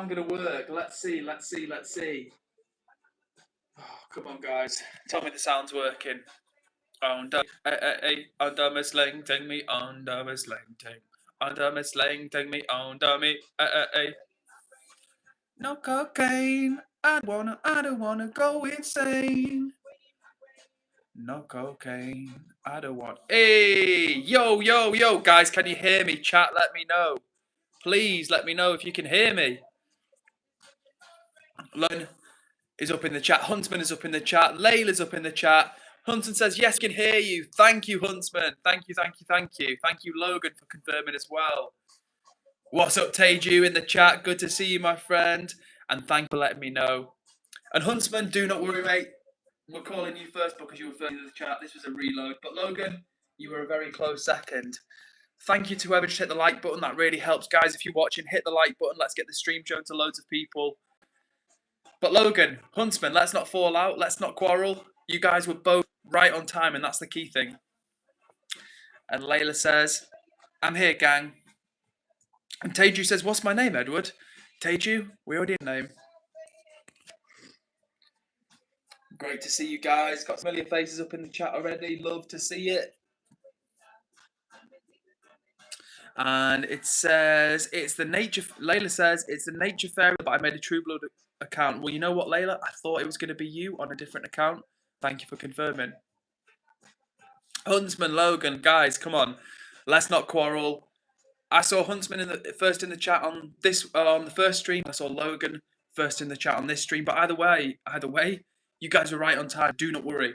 sound going to work? Let's see. Oh, come on, guys. Tell me the sound's working. Under me sling ting me, under me sling ting. Under me sling ting me, under me. No cocaine. I don't wanna go insane. No cocaine. I don't want. Hey, yo, guys, can you hear me? Chat, let me know. Please let me know if you can hear me. Lon is up in the chat. Huntsman is up in the chat. Layla's up in the chat. Huntsman says, yes, can hear you. Thank you, Huntsman. Thank you. Thank you, Logan, for confirming as well. What's up, Teju, in the chat? Good to see you, my friend. And thank you for letting me know. And Huntsman, do not worry, mate. We're calling you first because you were first in the chat. This was a reload. But Logan, you were a very close second. Thank you to whoever just hit the like button. That really helps. Guys, if you're watching, hit the like button. Let's get the stream shown to loads of people. But Logan, Huntsman, let's not fall out. Let's not quarrel. You guys were both right on time, and that's the key thing. And Layla says, I'm here, gang. And Teju says, what's my name, Edward? Teju, we already have a name. Great to see you guys. Got some familiar faces up in the chat already. Love to see it. And it says, it's the nature, Layla says, it's the nature fairy, but I made a True Blood account. Well, you know what, Layla? I thought it was going to be you on a different account. Thank you for confirming. Huntsman, Logan, guys, come on. Let's not quarrel. I saw Huntsman first in the chat on this on the first stream. I saw Logan first in the chat on this stream. But either way, you guys are right on time. Do not worry.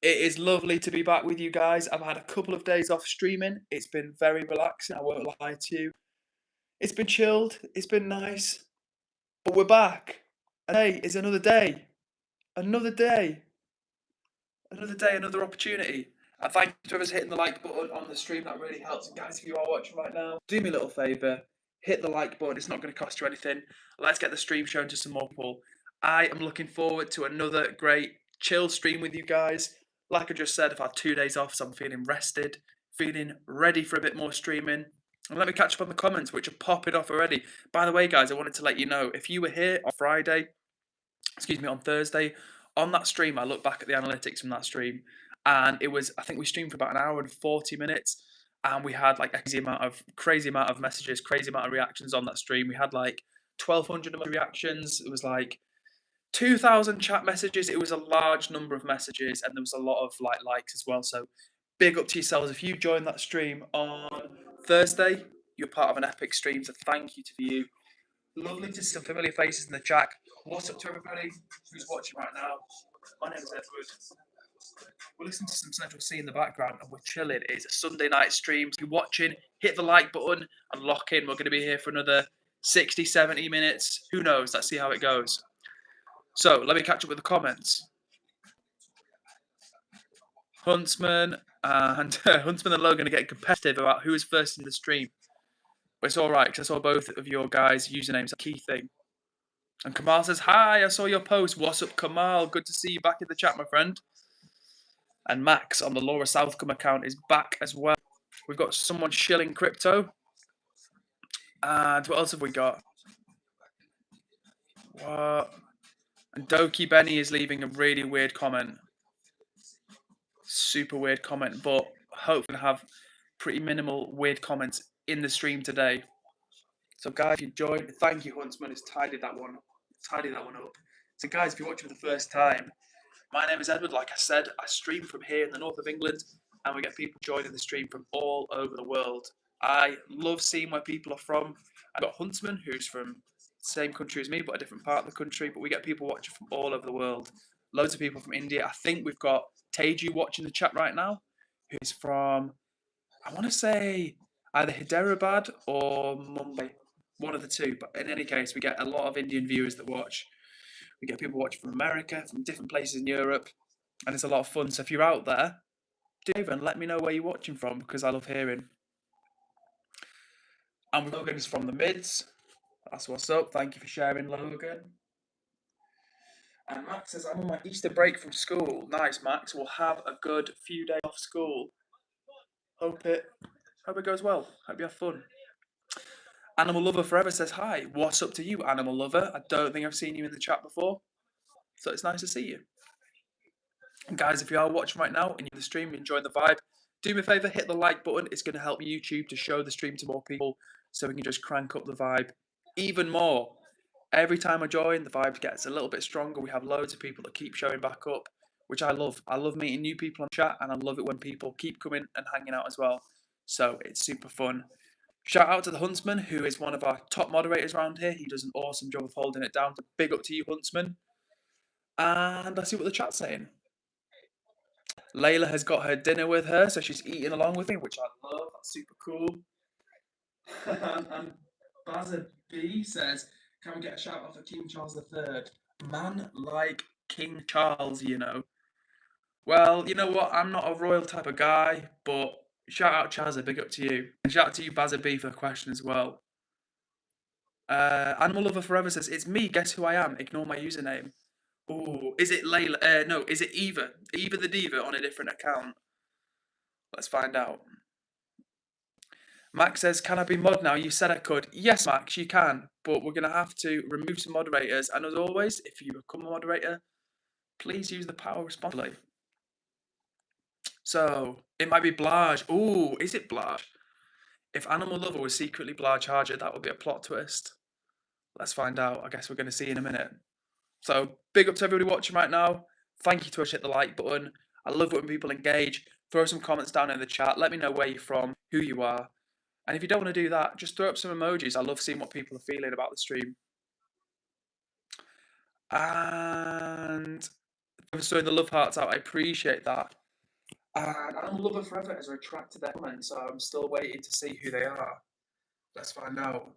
It is lovely to be back with you guys. I've had a couple of days off streaming. It's been very relaxing. I won't lie to you. It's been chilled. It's been nice. But we're back. And today is another day. Another day. Another day, another opportunity. And thank you to whoever's hitting the like button on the stream. That really helps. And guys, if you are watching right now, do me a little favour. Hit the like button. It's not going to cost you anything. Let's get the stream shown to some more people. I am looking forward to another great chill stream with you guys. Like I just said, I've had 2 days off, so I'm feeling rested, feeling ready for a bit more streaming. And let me catch up on the comments, which are popping off already. By the way, guys, I wanted to let you know, if you were here on Thursday, on that stream, I looked back at the analytics from that stream, and it was, I think we streamed for about 1 hour and 40 minutes, and we had like a crazy amount of messages, crazy amount of reactions on that stream. We had like 1,200 reactions. It was like 2,000 chat messages. It was a large number of messages, and there was a lot of likes as well. So big up to yourselves. If you joined that stream on Thursday, you're part of an epic stream, so thank you to you. Lovely to see some familiar faces in the chat. What's up to everybody who's watching right now? My name is Edward. We're listening to some Central C in the background, and we're chilling. It's a Sunday night stream. If you're watching, hit the like button and lock in. We're going to be here for another 60, 70 minutes. Who knows? Let's see how it goes. So, let me catch up with the comments. Huntsman and Huntsman and Logan are getting competitive about who is first in the stream. But it's all right, because I saw both of your guys' usernames. A key thing. And Kamal says, hi, I saw your post. What's up, Kamal? Good to see you back in the chat, my friend. And Max on the Laura Southcombe account is back as well. We've got someone shilling crypto. And what else have we got? What? And Doki Benny is leaving a really weird comment. Super weird comment, but hopefully have pretty minimal weird comments in the stream today. So guys, if you joined, thank you, Huntsman. It's tidied that one up. So guys, if you're watching for the first time, my name is Edward. Like I said, I stream from here in the north of England, and we get people joining the stream from all over the world. I love seeing where people are from. I've got Huntsman, who's from the same country as me, but a different part of the country. But we get people watching from all over the world. Loads of people from India. I think we've got Teju watching the chat right now, who's from, I want to say, either Hyderabad or Mumbai. One of the two. But in any case, we get a lot of Indian viewers that watch. We get people watching from America, from different places in Europe, and it's a lot of fun. So if you're out there, do even let me know where you're watching from, because I love hearing. And Logan's from the Mids. That's what's up. Thank you for sharing, Logan. And Max says, I'm on my Easter break from school. Nice, Max. We'll have a good few days off school. Hope it goes well. Hope you have fun. Animal Lover Forever says hi. What's up to you, Animal Lover? I don't think I've seen you in the chat before, so it's nice to see you. And guys, if you are watching right now and you're in the stream, enjoying the vibe, do me a favour, hit the like button. It's going to help YouTube to show the stream to more people, so we can just crank up the vibe even more. Every time I join, the vibe gets a little bit stronger. We have loads of people that keep showing back up, which I love. I love meeting new people on chat, and I love it when people keep coming and hanging out as well. So it's super fun. Shout out to the Huntsman, who is one of our top moderators around here. He does an awesome job of holding it down. Big up to you, Huntsman. And let's see what the chat's saying. Layla has got her dinner with her, so she's eating along with me, which I love. That's super cool. And Bazza B says, can we get a shout out for King Charles III? Man like King Charles, you know. Well, you know what? I'm not a royal type of guy, but shout out Chazza, big up to you. And shout out to you, Bazza B, for the question as well. Animal Lover Forever says, it's me, guess who I am? Ignore my username. Ooh, is it Layla? No, is it Eva? Eva the Diva on a different account? Let's find out. Max says, can I be mod now? You said I could. Yes, Max, you can, but we're going to have to remove some moderators. And as always, if you become a moderator, please use the power responsibly. So, it might be Blarge. Ooh, is it Blarge? If Animal Lover was secretly Blarge Harger, that would be a plot twist. Let's find out. I guess we're going to see in a minute. So, big up to everybody watching right now. Thank you to us, hit the like button. I love it when people engage. Throw some comments down in the chat. Let me know where you're from, who you are. And if you don't want to do that, just throw up some emojis. I love seeing what people are feeling about the stream. And thanks for throwing the love hearts out. I appreciate that. And Animal Lover Forever has retracted their comments, so I'm still waiting to see who they are. Let's find out.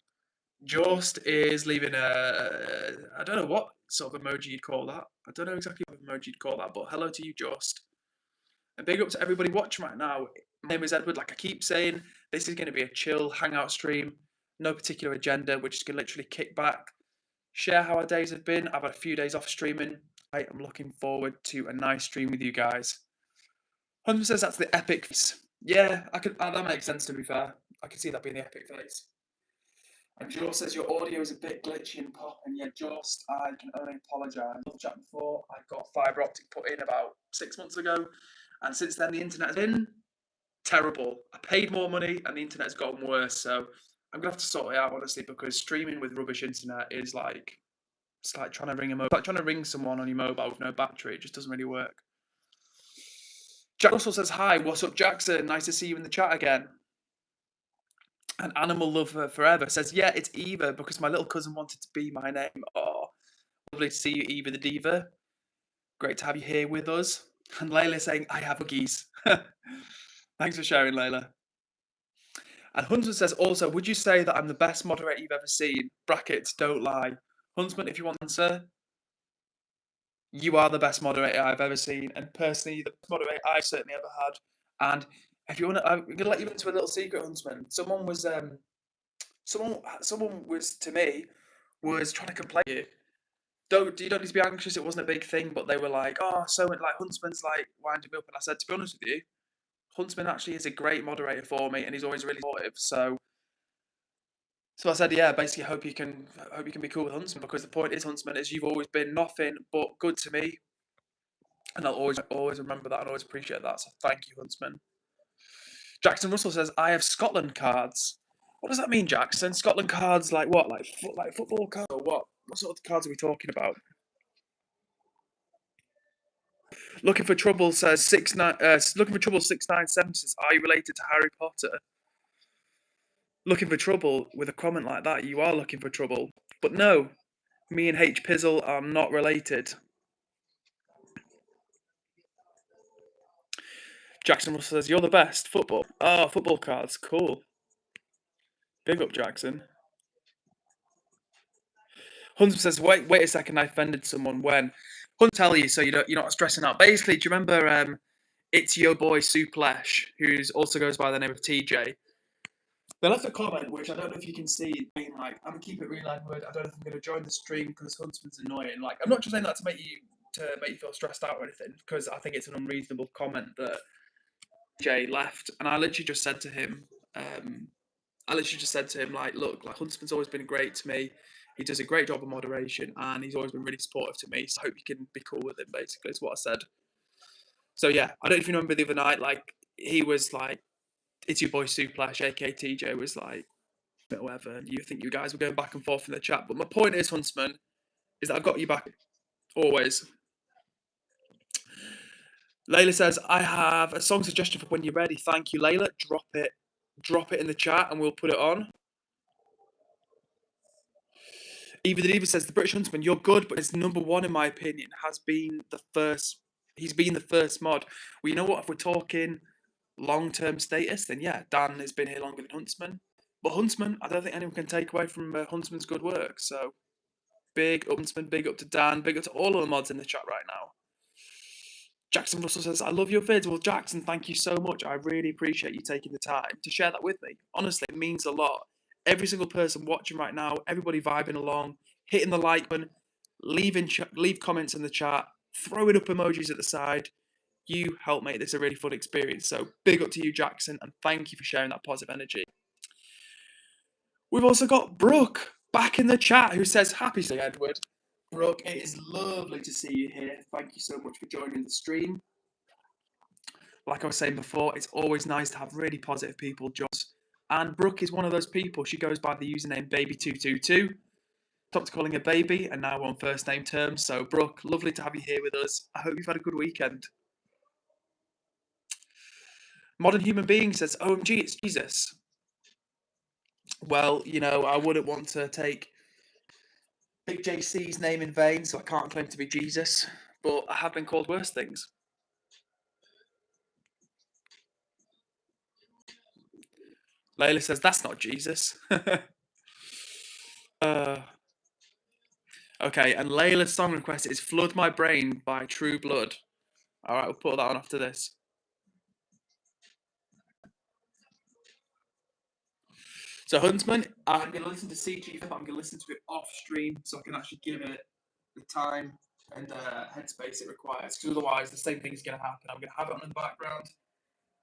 Jost is leaving I don't know what sort of emoji you'd call that. I don't know exactly what emoji you'd call that, but hello to you, Jost. And big up to everybody watching right now. My name is Edward. Like I keep saying, this is going to be a chill hangout stream. No particular agenda. We're just going to literally kick back, share how our days have been. I've had a few days off streaming. I am looking forward to a nice stream with you guys. Hunter says that's the epic face. Yeah, that makes sense, to be fair. I can see that being the epic face. And Joe says your audio is a bit glitchy and pop, and yeah, Jost, I can only apologise. I've chatted before. I got fibre optic put in about 6 months ago, and since then the internet's been terrible. I paid more money, and the internet's gotten worse. So I'm gonna have to sort it out, honestly, because streaming with rubbish internet is like it's like trying to ring someone on your mobile with no battery. It just doesn't really work. Jack Russell says hi. What's up, Jackson? Nice to see you in the chat again. And Animal Lover Forever says, yeah, it's Eva because my little cousin wanted to be my name. Oh, lovely to see you, Eva the Diva. Great to have you here with us. And Layla saying, I have boogies. Thanks for sharing, Layla. And Huntsman says also, would you say that I'm the best moderator you've ever seen? Brackets, don't lie. Huntsman, if you want to answer, you are the best moderator I've ever seen. And personally, the best moderator I've certainly ever had. And if you want to, I'm going to let you into a little secret, Huntsman. Someone was to me was trying to complain. You don't need to be anxious. It wasn't a big thing, but they were like, "Oh, so like Huntsman's like winding me up," and I said, "To be honest with you, Huntsman actually is a great moderator for me, and he's always really supportive." So I said, "Yeah, basically, hope you can be cool with Huntsman because the point is, Huntsman, is you've always been nothing but good to me, and I'll always remember that and always appreciate that. So thank you, Huntsman." Jackson Russell says, "I have Scotland cards." What does that mean, Jackson? Scotland cards, like what? Like football cards or what? What sort of cards are we talking about? Looking for trouble says 697 says, are you related to Harry Potter? Looking for trouble with a comment like that, you are looking for trouble. But no, me and H Pizzle are not related. Jackson Russell says, you're the best. Football. Oh, football cards. Cool. Big up, Jackson. Hunter says, wait a second, I offended someone. When? Hunter tell you so you're not stressing out. Basically, do you remember it's your boy Suplesh, who also goes by the name of TJ? They left a comment, which I don't know if you can see, being like, I'm gonna keep it real, Edward. I don't know if I'm gonna join the stream because Huntsman's annoying. Like, I'm not just saying that to make you feel stressed out or anything, because I think it's an unreasonable comment that Jay left. And I literally just said to him, I literally just said to him, like, look, like Huntsman's always been great to me. He does a great job of moderation, and he's always been really supportive to me. So I hope you can be cool with him. Basically, is what I said. So yeah, I don't know if you remember the other night, like he was like, "It's your boy Suplash, aka TJ," was like, whatever. And you think you guys were going back and forth in the chat, but my point is, Huntsman, is that I've got you back always. Layla says, I have a song suggestion for when you're ready. Thank you, Layla. Drop it in the chat and we'll put it on. Eva the Diva says, the British Huntsman, you're good, but it's number one in my opinion. Has been the first. He's been the first mod. Well, you know what? If we're talking long-term status, then yeah, Dan has been here longer than Huntsman. But Huntsman, I don't think anyone can take away from Huntsman's good work. So big up Huntsman, big up to Dan, big up to all of the mods in the chat right now. Jackson Russell says, I love your vids. Well, Jackson, thank you so much. I really appreciate you taking the time to share that with me. Honestly, it means a lot. Every single person watching right now, everybody vibing along, hitting the like button, leave comments in the chat, throwing up emojis at the side. You help make this a really fun experience. So big up to you, Jackson, and thank you for sharing that positive energy. We've also got Brooke back in the chat who says, happy St. Edward. Brooke, it is lovely to see you here. Thank you so much for joining the stream. Like I was saying before, it's always nice to have really positive people join us. And Brooke is one of those people. She goes by the username Baby222. Stopped calling her baby, and now we're on first name terms. So, Brooke, lovely to have you here with us. I hope you've had a good weekend. Modern Human Being says, OMG, it's Jesus. Well, you know, I wouldn't want to take Big JC's name in vain, so I can't claim to be Jesus, but I have been called worse things. Layla says, that's not Jesus. Okay, and Layla's song request is Flood My Brain by True Blood. All right, we'll put that on after this. So, Huntsman, I'm going to listen to CG, but I'm going to listen to it off stream so I can actually give it the time and headspace it requires. Because otherwise, the same thing is going to happen. I'm going to have it on in the background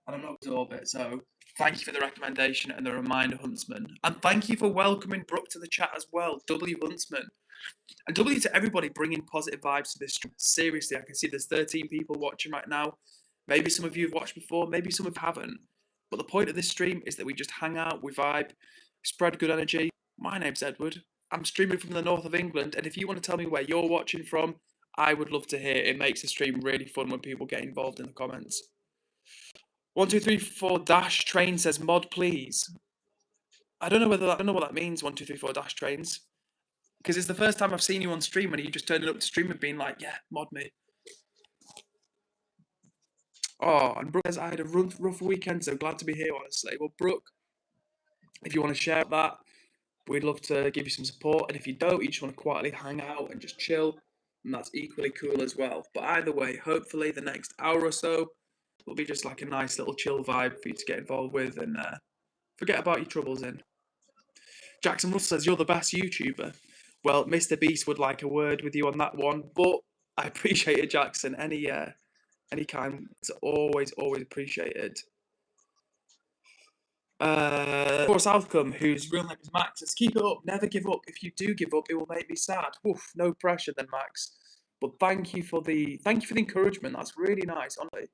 and I'm not going to absorb it. So, thank you for the recommendation and the reminder, Huntsman. And thank you for welcoming Brooke to the chat as well, W Huntsman. And W to everybody bringing positive vibes to this stream. Seriously, I can see there's 13 people watching right now. Maybe some of you have watched before, maybe some of you haven't. But the point of this stream is that we just hang out, we vibe, spread good energy. My name's Edward. I'm streaming from the north of England, and if you want to tell me where you're watching from, I would love to hear. It makes the stream really fun when people get involved in the comments. 1234 dash train says mod please. I don't know what that means. 1234 dash trains. Because it's the first time I've seen you on stream and you just turned up to stream and being like, yeah, mod me. Oh, and Brooke says, I had a rough weekend, so glad to be here, honestly. Well, Brooke, if you want to share that, we'd love to give you some support. And if you don't, you just want to quietly hang out and just chill, and that's equally cool as well. But either way, hopefully the next hour or so will be just like a nice little chill vibe for you to get involved with and forget about your troubles in. Jackson Russell says, you're the best YouTuber. Well, Mr. Beast would like a word with you on that one, but I appreciate it, Jackson. Any kind is always appreciated. Forrest Outcome, whose real name is Max, says, keep it up, never give up. If you do give up, it will make me sad. Oof, no pressure then, Max. But thank you for the encouragement. That's really nice, honestly.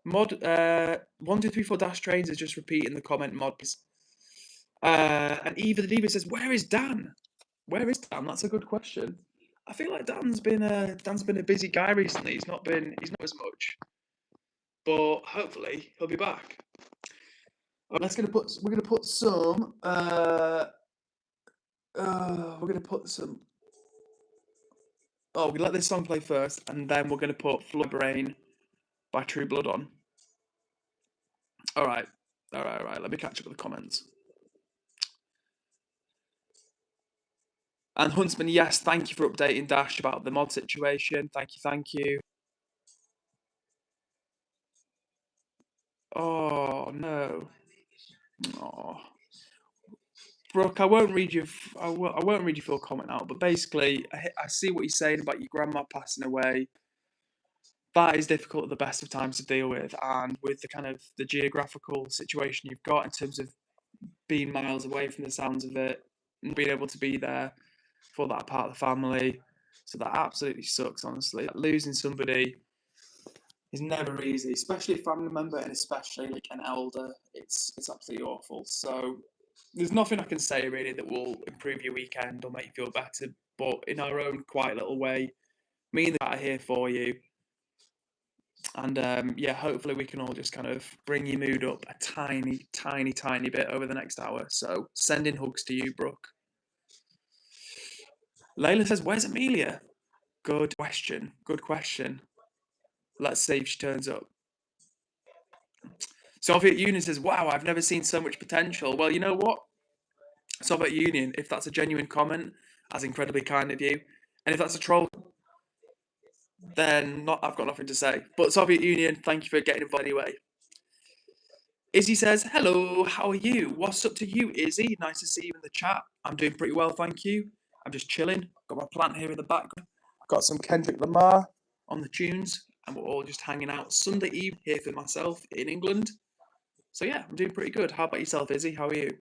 Mod 1234 dash trains is just repeating the comment mod. And Eva the Diva says, where is Dan? Where is Dan? That's a good question. I feel like Dan's been a busy guy recently. He's not as much, but hopefully he'll be back. We're gonna put some. Oh, we let this song play first, and then we're gonna put "Flood Brain" by True Blood on. All right. Let me catch up with the comments. And Huntsman, yes, thank you for updating Dash about the mod situation. Thank you. Oh no. Oh. Brooke, I won't read your full comment out, but basically, I see what you're saying about your grandma passing away. That is difficult at the best of times to deal with, and with the kind of the geographical situation you've got in terms of being miles away from the sounds of it and being able to be there for that part of the family. So that absolutely sucks, honestly. Like, losing somebody is never easy, especially a family member and especially like an elder. It's absolutely awful. So there's nothing I can say really that will improve your weekend or make you feel better. But in our own quiet little way, me and the cat are here for you. And yeah, hopefully we can all just kind of bring your mood up a tiny, tiny, tiny bit over the next hour. So sending hugs to you, Brooke. Layla says, "Where's Amelia?" Good question. Good question. Let's see if she turns up. Soviet Union says, "Wow, I've never seen so much potential." Well, you know what? Soviet Union, if that's a genuine comment, that's incredibly kind of you. And if that's a troll, then I've got nothing to say. But Soviet Union, thank you for getting involved anyway. Izzy says, "Hello, how are you? What's up to you, Izzy? Nice to see you in the chat. I'm doing pretty well, thank you. I'm just chilling. Got my plant here in the background. Got some Kendrick Lamar on the tunes, and we're all just hanging out Sunday Eve here for myself in England. So yeah, I'm doing pretty good. How about yourself, Izzy? How are you?"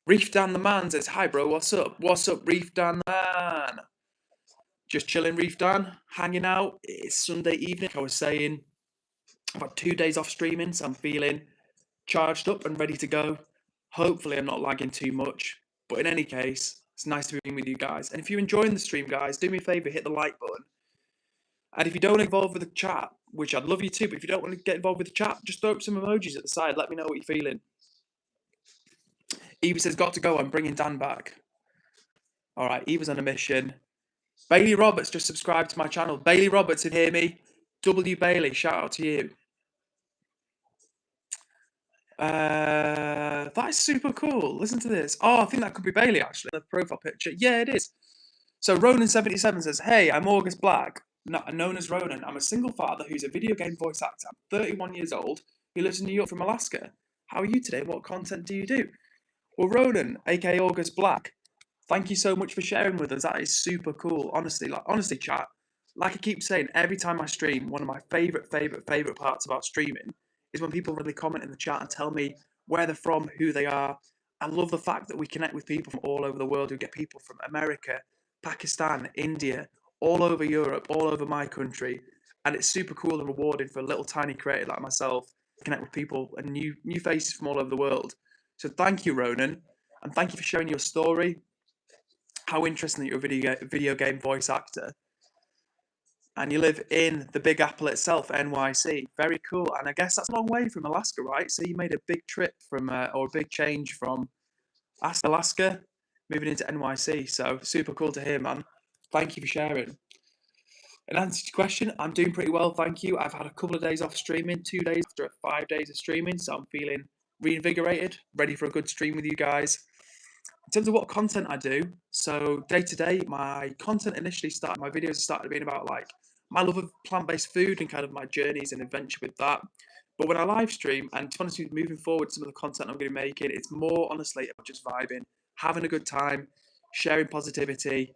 Reef Dan the Man says, "Hi, bro. What's up? What's up, Reef Dan the Man? Just chilling, Reef Dan. Hanging out. It's Sunday evening. Like I was saying, I've had 2 days off streaming, so I'm feeling charged up and ready to go. Hopefully, I'm not lagging too much. But in any case, it's nice to be with you guys. And if you're enjoying the stream, guys, do me a favour, hit the like button. And if you don't involve with the chat, which I'd love you to, but if you don't want to get involved with the chat, just throw up some emojis at the side. Let me know what you're feeling. Eva says, "Got to go. I'm bringing Dan back." All right, Eva's on a mission. Bailey Roberts just subscribed to my channel. Bailey Roberts, if you hear me, W Bailey, shout out to you. That is super cool. Listen to this. Oh, I think that could be Bailey actually. The profile picture. Yeah, it is. So Ronan77 says, "Hey, I'm August Black, known as Ronan. I'm a single father who's a video game voice actor. I'm 31 years old. He lives in New York from Alaska. How are you today? What content do you do?" Well, Ronan, aka August Black, thank you so much for sharing with us. That is super cool. Honestly, chat. Like I keep saying, every time I stream, one of my favorite parts about streaming is when people really comment in the chat and tell me where they're from, who they are. I love the fact that we connect with people from all over the world. We get people from America, Pakistan, India, all over Europe, all over my country. And it's super cool and rewarding for a little tiny creator like myself to connect with people and new faces from all over the world. So thank you, Ronan, and thank you for sharing your story. How interesting that you're a video game voice actor. And you live in the Big Apple itself, NYC. Very cool. And I guess that's a long way from Alaska, right? So you made a big trip from, or a big change from Alaska, moving into NYC. So super cool to hear, man. Thank you for sharing. In answer to your question, I'm doing pretty well, thank you. I've had a couple of days off streaming, 2 days after 5 days of streaming. So I'm feeling reinvigorated, ready for a good stream with you guys. In terms of what content I do, so day to day, my content initially started, my videos started being about like my love of plant-based food and kind of my journeys and adventure with that. But when I live stream, and to be honest with you, moving forward, some of the content I'm going to be making, it's more honestly about just vibing, having a good time, sharing positivity.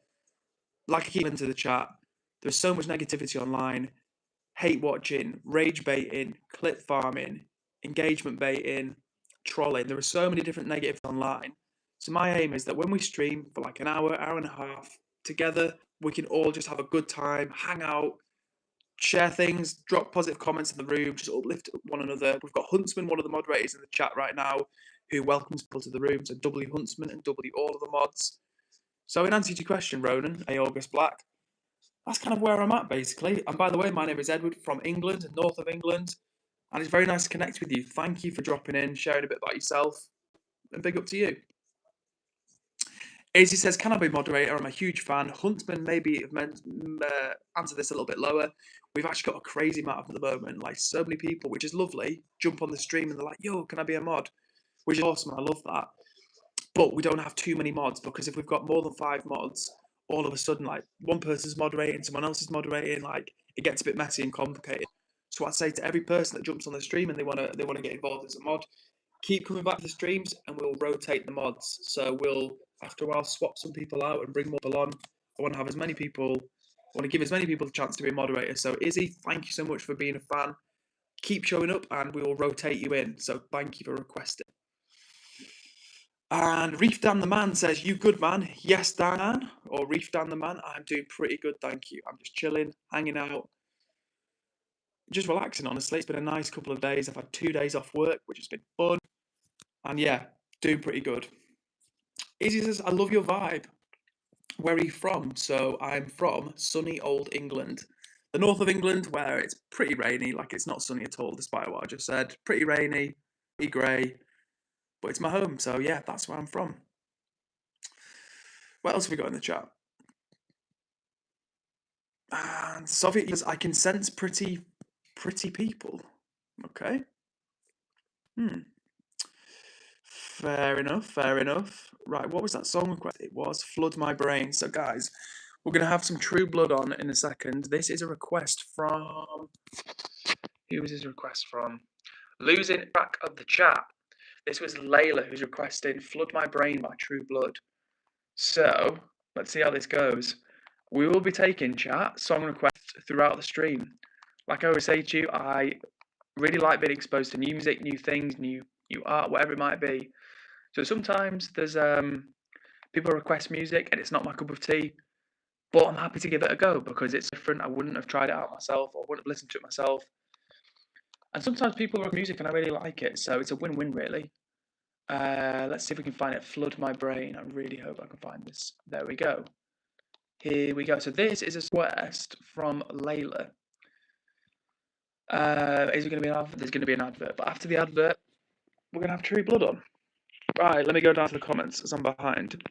Like I keep into the chat, there's so much negativity online, hate watching, rage baiting, clip farming, engagement baiting, trolling. There are so many different negatives online. So my aim is that when we stream for like an hour, hour and a half together, we can all just have a good time, hang out, share things, drop positive comments in the room, just uplift one another. We've got Huntsman, one of the moderators in the chat right now, who welcomes people to the room. So W Huntsman and W all of the mods. So in answer to your question, Ronan, August Black, that's kind of where I'm at basically. And by the way, my name is Edward from England, north of England. And it's very nice to connect with you. Thank you for dropping in, sharing a bit about yourself, and big up to you. Izzy says, "Can I be moderator? I'm a huge fan." Huntsman maybe answer this a little bit lower. We've actually got a crazy amount at the moment, like so many people, which is lovely, jump on the stream and they're like, "Yo, can I be a mod?" Which is awesome. I love that. But we don't have too many mods, because if we've got more than 5 mods, all of a sudden, like one person's moderating, someone else is moderating, like it gets a bit messy and complicated. So I'd say to every person that jumps on the stream and they want to get involved as a mod, keep coming back to the streams and we'll rotate the mods. So we'll, after a while, swap some people out and bring more people on. I want to have as many people, I want to give as many people the chance to be a moderator. So Izzy, thank you so much for being a fan. keep showing up and we will rotate you in. So thank you for requesting. And Reef Dan the Man says, you good, man? Yes, Dan. Or Reef Dan the Man, I'm doing pretty good, thank you. I'm just chilling, hanging out, just relaxing, honestly. It's been a nice couple of days. I've had 2 days off work, which has been fun. And yeah, doing pretty good. Izzy says, I love your vibe. Where are you from? So I'm from sunny old England. The north of England, where it's pretty rainy, like it's not sunny at all, despite what I just said. Pretty rainy, pretty grey, but it's my home, so yeah, that's where I'm from. What else have we got in the chat? And Soviet says, I can sense pretty people. Okay. Fair enough. Right, what was that song request? It was Flood My Brain. So guys, we're going to have some True Blood on in a second. This is a request from... Who was his request from? Losing track of the chat. This was Layla who's requesting Flood My Brain by True Blood. So, let's see how this goes. We will be taking chat, song requests throughout the stream. Like I always say to you, I really like being exposed to new music, new things, new art, whatever it might be. So sometimes there's people request music and it's not my cup of tea, but I'm happy to give it a go because it's different. I wouldn't have tried it out myself or wouldn't have listened to it myself. And sometimes people request music and I really like it, so it's a win-win really. Let's see if we can find it. Flood My Brain. I really hope I can find this. There we go. Here we go. So this is a request from Layla. Is it going to be an advert? There's going to be an advert, but after the advert, we're going to have True Blood on. Right, let me go down to the comments as I'm behind.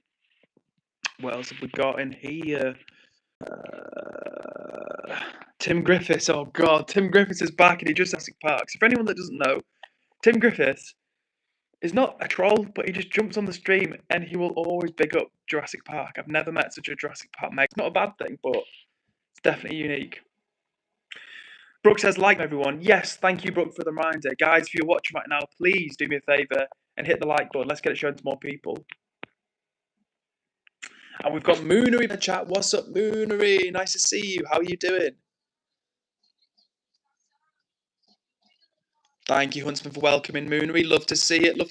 What else have we got in here? Tim Griffiths. Oh God, Tim Griffiths is back and he just Jurassic Park. So for anyone that doesn't know, Tim Griffiths is not a troll, but he just jumps on the stream and he will always big up Jurassic Park. I've never met such a Jurassic Park mate. It's not a bad thing, but it's definitely unique. Brooke says, like everyone. Yes, thank you, Brooke, for the reminder. Guys, if you're watching right now, please do me a favour and hit the like button. Let's get it shown to more people. And we've got Moonery in the chat. What's up, Moonery? Nice to see you. How are you doing? Thank you, Huntsman, for welcoming Moonery. Love to see it.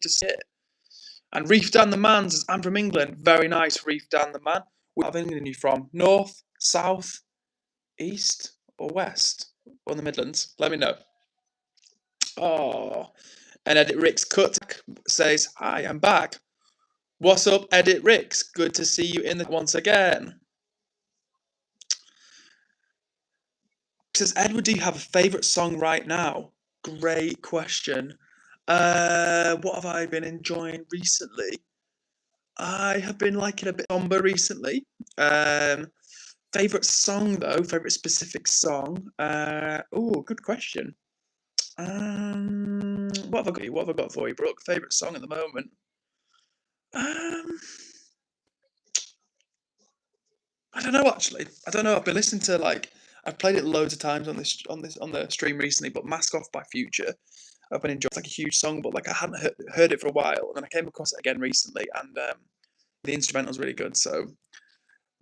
And Reef Dan the Man says, I'm from England. Very nice, Reef Dan the Man. What part of England are you from? North, south, east, or west? Or in the Midlands? Let me know. Oh. And Edit Ricks Cut says, hi, I'm back. What's up, Edit Ricks? Good to see you in the once again. Says, Edward, do you have a favourite song right now? Great question. What have I been enjoying recently? I have been liking a bit somber recently. Favourite song though, favourite specific song. Good question. What have I got for you, Brooke? Favourite song at the moment. I don't know actually. I don't know. I've been listening to I've played it loads of times on the stream recently, but Mask Off by Future. I've been enjoying. It's like a huge song, but I hadn't heard it for a while, and then I came across it again recently, and the instrumental's really good. So,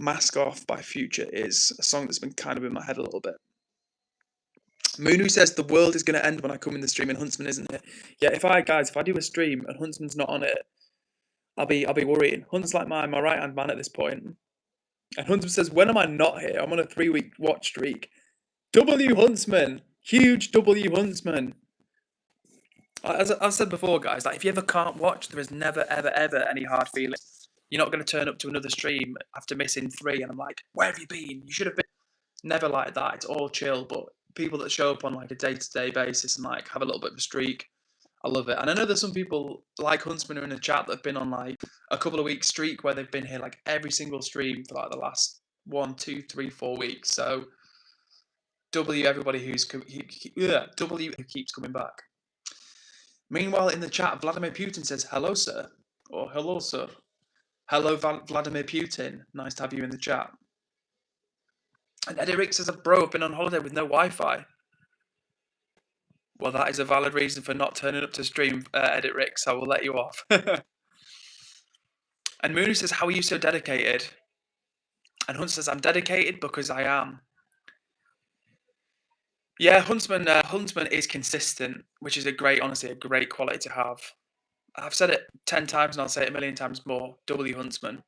Mask Off by Future is a song that's been kind of in my head a little bit. Moonu says the world is going to end when I come in the stream and Huntsman isn't here. Yeah, if I do a stream and Huntsman's not on it, I'll be worrying. Hunt's like my right hand man at this point. And Huntsman says, when am I not here? I'm on a 3-week watch streak. W Huntsman, huge W Huntsman. As I said before, guys, if you ever can't watch, there is never, ever, ever any hard feelings. You're not going to turn up to another stream after missing 3, and I'm like, where have you been? You should have been. Never like that. It's all chill, but people that show up on a day-to-day basis and have a little bit of a streak, I love it. And I know there's some people like Huntsman who are in the chat that have been on a couple of weeks streak where they've been here every single stream for the last 1, 2, 3, 4 weeks. So W everybody who keeps coming back. Meanwhile, in the chat, Vladimir Putin says, hello, sir. Or hello, sir. Hello, Vladimir Putin. Nice to have you in the chat. And Eddie Rick says, bro, I've been on holiday with no Wi-Fi. Well, that is a valid reason for not turning up to stream, Edit Rick, so I will let you off. And Mooney says, how are you so dedicated? And Hunt says, I'm dedicated because I am. Yeah, Huntsman is consistent, which is honestly, a great quality to have. I've said it 10 times and I'll say it a million times more. W Huntsman.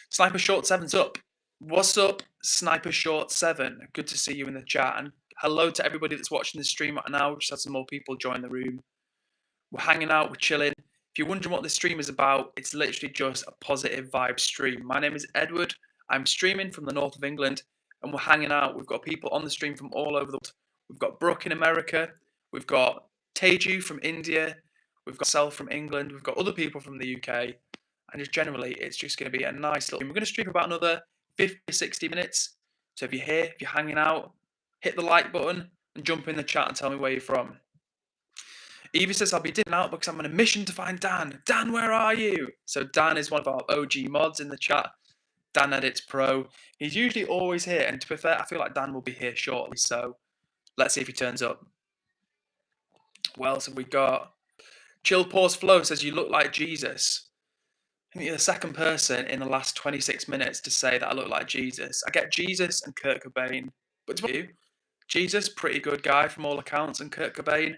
Sniper Short 7's up. What's up, Sniper Short 7? Good to see you in the chat. And hello to everybody that's watching the stream right now. We just had some more people join the room. We're hanging out, we're chilling. If you're wondering what this stream is about, it's literally just a positive vibe stream. My name is Edward. I'm streaming from the north of England and we're hanging out. We've got people on the stream from all over the world. We've got Brooke in America. We've got Teju from India. We've got Sel from England. We've got other people from the UK. And just generally, it's just going to be a nice little. We're going to stream for about another 50, 60 minutes. So if you're here, if you're hanging out, hit the like button and jump in the chat and tell me where you're from. Evie says, I'll be dipping out because I'm on a mission to find Dan. Dan, where are you? So Dan is one of our OG mods in the chat. Dan Edits Pro. He's usually always here. And to be fair, I feel like Dan will be here shortly. So let's see if he turns up. What else have we got? Chill Pause Flow says, you look like Jesus. I think you're the second person in the last 26 minutes to say that I look like Jesus. I get Jesus and Kurt Cobain. But to you, Jesus, pretty good guy from all accounts. And Kurt Cobain,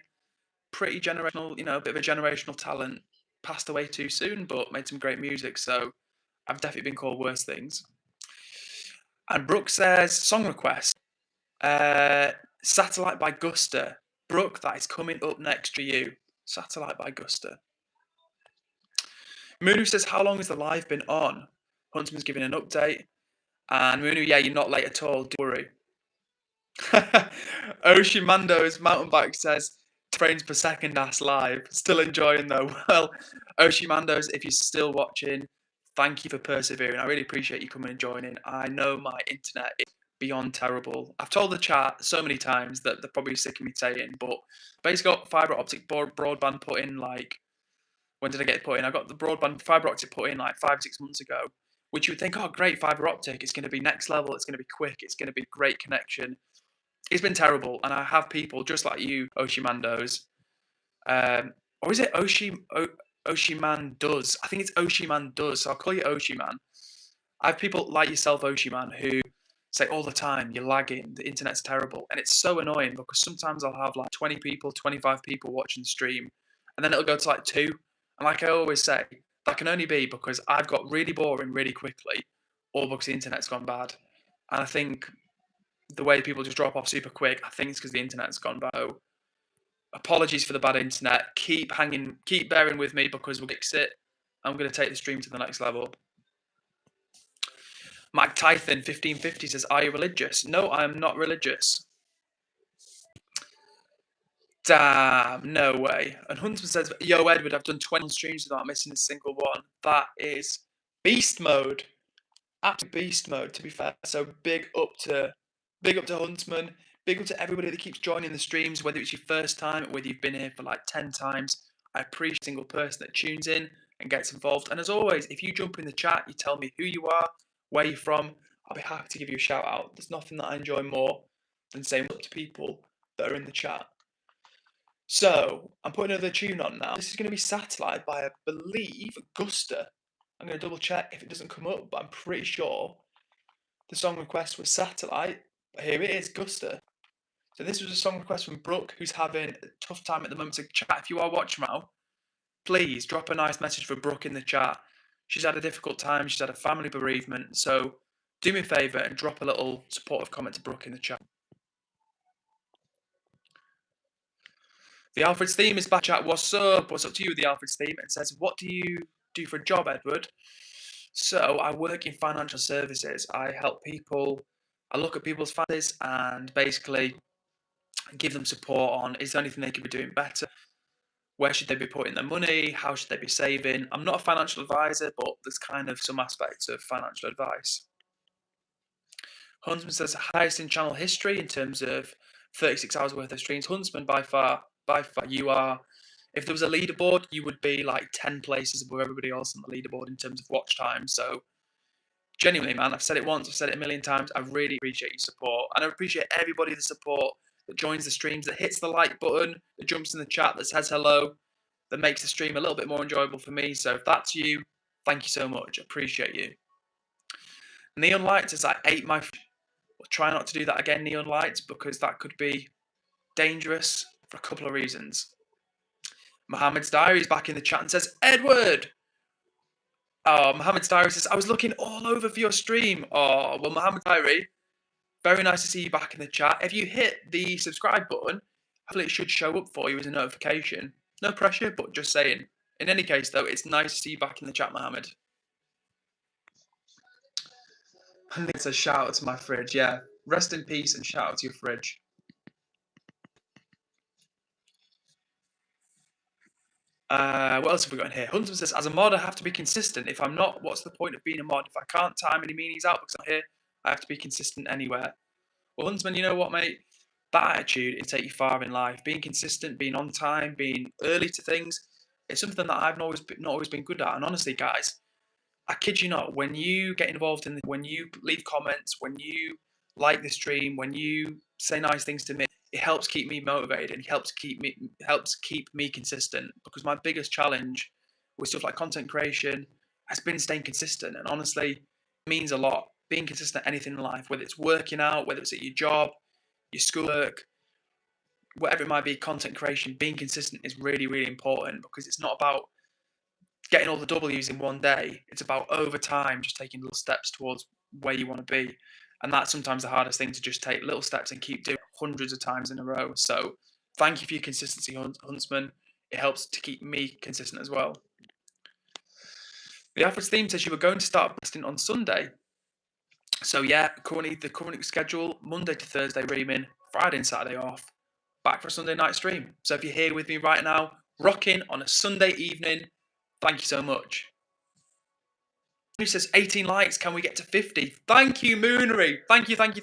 pretty generational, a bit of a generational talent. Passed away too soon, but made some great music. So I've definitely been called worse things. And Brooke says, song request. Satellite by Gusta. Brooke, that is coming up next to you. Satellite by Gusta. Moonu says, how long has the live been on? Huntsman's giving an update. And Moonu, yeah, you're not late at all. Don't worry. Oshimando's mountain bike says, frames per second ass live. Still enjoying though. Well, Oshimando's, if you're still watching, thank you for persevering. I really appreciate you coming and joining. I know my internet is beyond terrible. I've told the chat so many times that they're probably sick of me saying, but basically got fibre optic broadband put in when did I get it put in? I got the broadband fibre optic put in 5-6 months ago, which you would think, oh great, fibre optic, it's going to be next level, it's going to be quick, it's going to be great connection. It's been terrible, and I have people just like you, Oshimandos, or is it Oshiman does? I think it's Oshiman does, so I'll call you Oshiman. I have people like yourself, Oshiman, who say all the time, you're lagging, the internet's terrible, and it's so annoying because sometimes I'll have 20 people, 25 people watching the stream, and then it'll go to 2, and like I always say, that can only be because I've got really boring really quickly, or because the internet's gone bad, and I think the way people just drop off super quick, I think it's because the internet's gone bad. Apologies for the bad internet. Keep bearing with me because we'll fix it. I'm going to take the stream to the next level. Mike Tython 1550 says, are you religious? No, I am not religious. Damn, no way. And Huntsman says, yo, Edward, I've done 20 streams without missing a single one. That is beast mode. Absolute beast mode, to be fair. So big up to Huntsman. Big up to everybody that keeps joining the streams, whether it's your first time or whether you've been here for 10 times. I appreciate every single person that tunes in and gets involved. And as always, if you jump in the chat, you tell me who you are, where you're from, I'll be happy to give you a shout out. There's nothing that I enjoy more than saying up to people that are in the chat. So, I'm putting another tune on now. This is going to be Satellite by, I believe, Gusta. I'm going to double check if it doesn't come up, but I'm pretty sure the song request was Satellite. But here it is, Gusta. So this was a song request from Brooke, who's having a tough time at the moment. So chat, if you are watching now, please drop a nice message for Brooke in the chat. She's had a difficult time. She's had a family bereavement. So do me a favour and drop a little supportive comment to Brooke in the chat. The Alfred's theme is back. Chat, what's up? What's up to you, the Alfred's theme? It says, what do you do for a job, Edward? So I work in financial services. I help people. I look at people's finances and basically give them support on, is there anything they could be doing better? Where should they be putting their money? How should they be saving? I'm not a financial advisor, but there's kind of some aspects of financial advice. Huntsman says highest in channel history in terms of 36 hours worth of streams. Huntsman, by far, you are. If there was a leaderboard, you would be 10 places above everybody else on the leaderboard in terms of watch time. So genuinely, man, I've said it once, I've said it a million times. I really appreciate your support, and I appreciate everybody the support that joins the streams, that hits the like button, that jumps in the chat, that says hello, that makes the stream a little bit more enjoyable for me. So if that's you, thank you so much. Appreciate you. Neon Light says I ate my. We'll try not to do that again, neon lights, because that could be dangerous for a couple of reasons. Mohammed's Diary is back in the chat and says, Edward! Oh, Mohammed's Diary says, I was looking all over for your stream. Oh, well, Mohammed's Diary, very nice to see you back in the chat. If you hit the subscribe button, hopefully it should show up for you as a notification. No pressure, but just saying. In any case, though, it's nice to see you back in the chat, Mohammed. I think it's a shout out to my fridge, yeah. Rest in peace and shout out to your fridge. What else have we got in here? Huntsman says, as a mod, I have to be consistent. If I'm not, what's the point of being a mod? If I can't time any meanings out because I'm here, I have to be consistent anywhere. Well, Huntsman, you know what, mate? That attitude, it'll take you far in life. Being consistent, being on time, being early to things, it's something that I've not always been good at. And honestly, guys, I kid you not, when you get involved in, when you leave comments, when you like the stream, when you say nice things to me, it helps keep me motivated and helps keep me consistent. Because my biggest challenge with stuff like content creation has been staying consistent. And honestly, it means a lot. Being consistent at anything in life, whether it's working out, whether it's at your job, your schoolwork, whatever it might be, content creation, being consistent is really, really important because it's not about getting all the W's in one day. It's about over time, just taking little steps towards where you want to be. And that's sometimes the hardest thing, to just take little steps and keep doing hundreds of times in a row. So thank you for your consistency, Huntsman. It helps to keep me consistent as well. The Alfred's theme says you were going to start posting on Sunday. So yeah, the current schedule, Monday to Thursday reaming, Friday and Saturday off, back for a Sunday night stream. So if you're here with me right now, rocking on a Sunday evening, thank you so much. Who says 18 likes? Can we get to 50? Thank you, Moonery. Thank you. That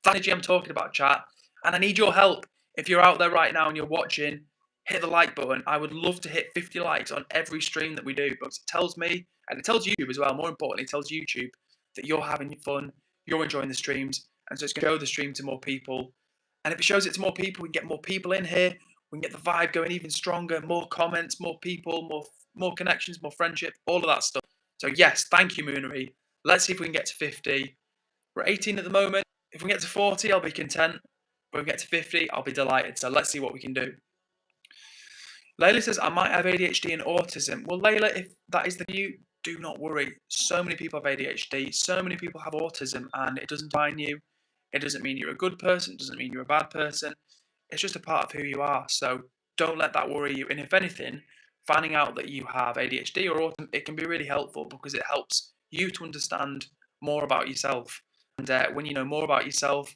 energy I'm talking about, chat. And I need your help. If you're out there right now and you're watching, hit the like button. I would love to hit 50 likes on every stream that we do, because it tells me, and it tells YouTube as well, more importantly, it tells YouTube that you're having fun, you're enjoying the streams, and so it's going to show the stream to more people. And if it shows it to more people, we can get more people in here, we can get the vibe going even stronger, more comments, more people, more connections, more friendship, all of that stuff. So yes, thank you, Moonery. Let's see if we can get to 50. We're 18 at the moment. If we get to 40, I'll be content. If we get to 50, I'll be delighted. So let's see what we can do. Layla says, I might have ADHD and autism. Well, Layla, if that is the view, do not worry. So many people have ADHD. So many people have autism, and it doesn't define you. It doesn't mean you're a good person. It doesn't mean you're a bad person. It's just a part of who you are. So don't let that worry you. And if anything, finding out that you have ADHD or autism, it can be really helpful, because it helps you to understand more about yourself. And when you know more about yourself,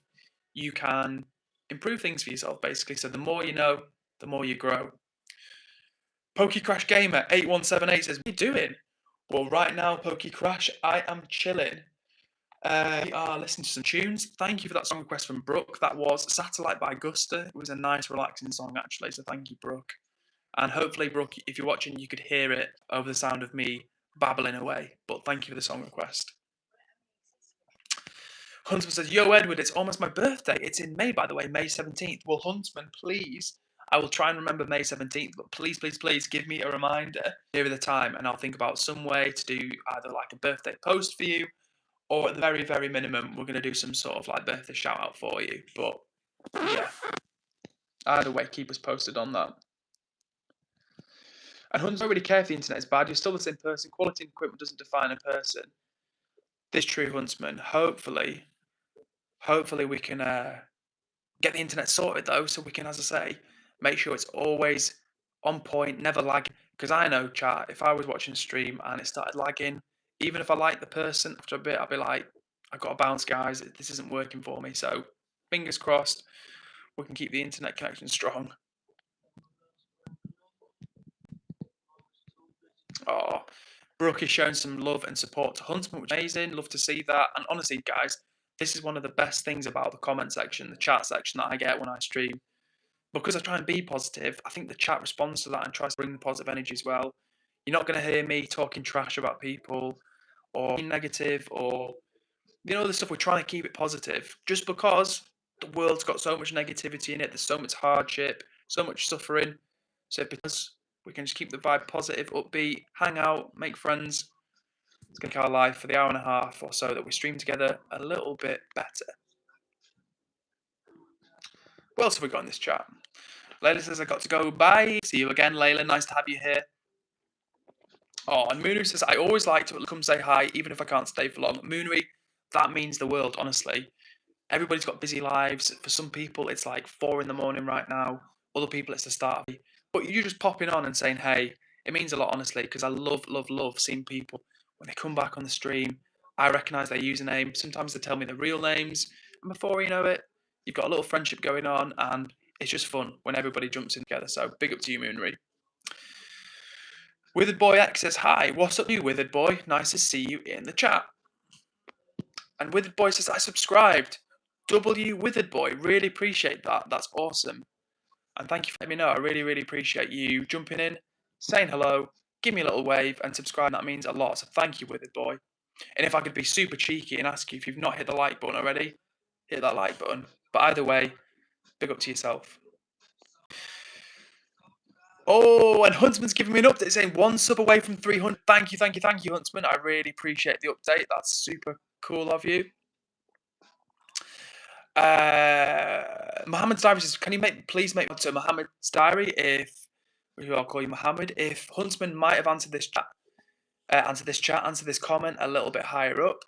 you can improve things for yourself, basically. So the more you know, the more you grow. PokeCrash Gamer 8178 says, what are you doing? Well, right now, PokeCrash, I am chilling. We are listening to some tunes. Thank you for that song request from Brooke. That was Satellite by Gusta. It was a nice, relaxing song, actually. So thank you, Brooke. And hopefully, Brooke, if you're watching, you could hear it over the sound of me babbling away. But thank you for the song request. Huntsman says, yo, Edward, it's almost my birthday. It's in May, by the way, May 17th. Well, Huntsman, please. I will try and remember May 17th, but please, please, please give me a reminder near the time, and I'll think about some way to do either like a birthday post for you, or at the very, very minimum, we're going to do some sort of like birthday shout out for you. But yeah, either way, keep us posted on that. And Hunts don't really care if the internet is bad. You're still the same person. Quality and equipment doesn't define a person. This true, Huntsman. Hopefully we can get the internet sorted though, so we can, as I say, make sure it's always on point, never lagging. Because I know, chat, if I was watching a stream and it started lagging, even if I like the person, after a bit, I'll be like, I've got to bounce, guys. This isn't working for me. So fingers crossed, we can keep the internet connection strong. Oh, Brooke is showing some love and support to Huntsman, which is amazing. Love to see that. And honestly, guys, this is one of the best things about the comment section, the chat section that I get when I stream. Because I try and be positive, I think the chat responds to that and tries to bring the positive energy as well. You're not going to hear me talking trash about people or being negative, or, you know, the stuff. We're trying to keep it positive, just because the world's got so much negativity in it. There's so much hardship, so much suffering. So because we can just keep the vibe positive, upbeat, hang out, make friends, it's going to make our life for the hour and a half or so that we stream together a little bit better. What else have we got in this chat? Layla says, I got to go. Bye. See you again, Layla. Nice to have you here. Oh, and Moonry says, I always like to come say hi, even if I can't stay for long. Moonry, that means the world, honestly. Everybody's got busy lives. For some people, it's like 4 in the morning right now. Other people, it's the start of the day. But you just popping on and saying, hey, it means a lot, honestly, because I love, love, love seeing people when they come back on the stream. I recognise their username. Sometimes they tell me their real names. And before you know it, you've got a little friendship going on, and it's just fun when everybody jumps in together. So big up to you, Moonry. Withered Boy X says, hi, what's up, you Withered Boy? Nice to see you in the chat. And Withered Boy says, I subscribed. W Withered Boy, really appreciate that. That's awesome. And thank you for letting me know. I really, really appreciate you jumping in, saying hello, give me a little wave, and subscribing. That means a lot. So thank you, Withered Boy. And if I could be super cheeky and ask you if you've not hit the like button already, hit that like button. But either way, big up to yourself. Oh, and Huntsman's giving me an update saying 1 sub away from 300. Thank you, thank you, thank you, Huntsman. I really appreciate the update. That's super cool of you. Mohammed's Diary says, can you please make to Mohammed's Diary if I'll call you Mohammed, if Huntsman might have answered this comment a little bit higher up.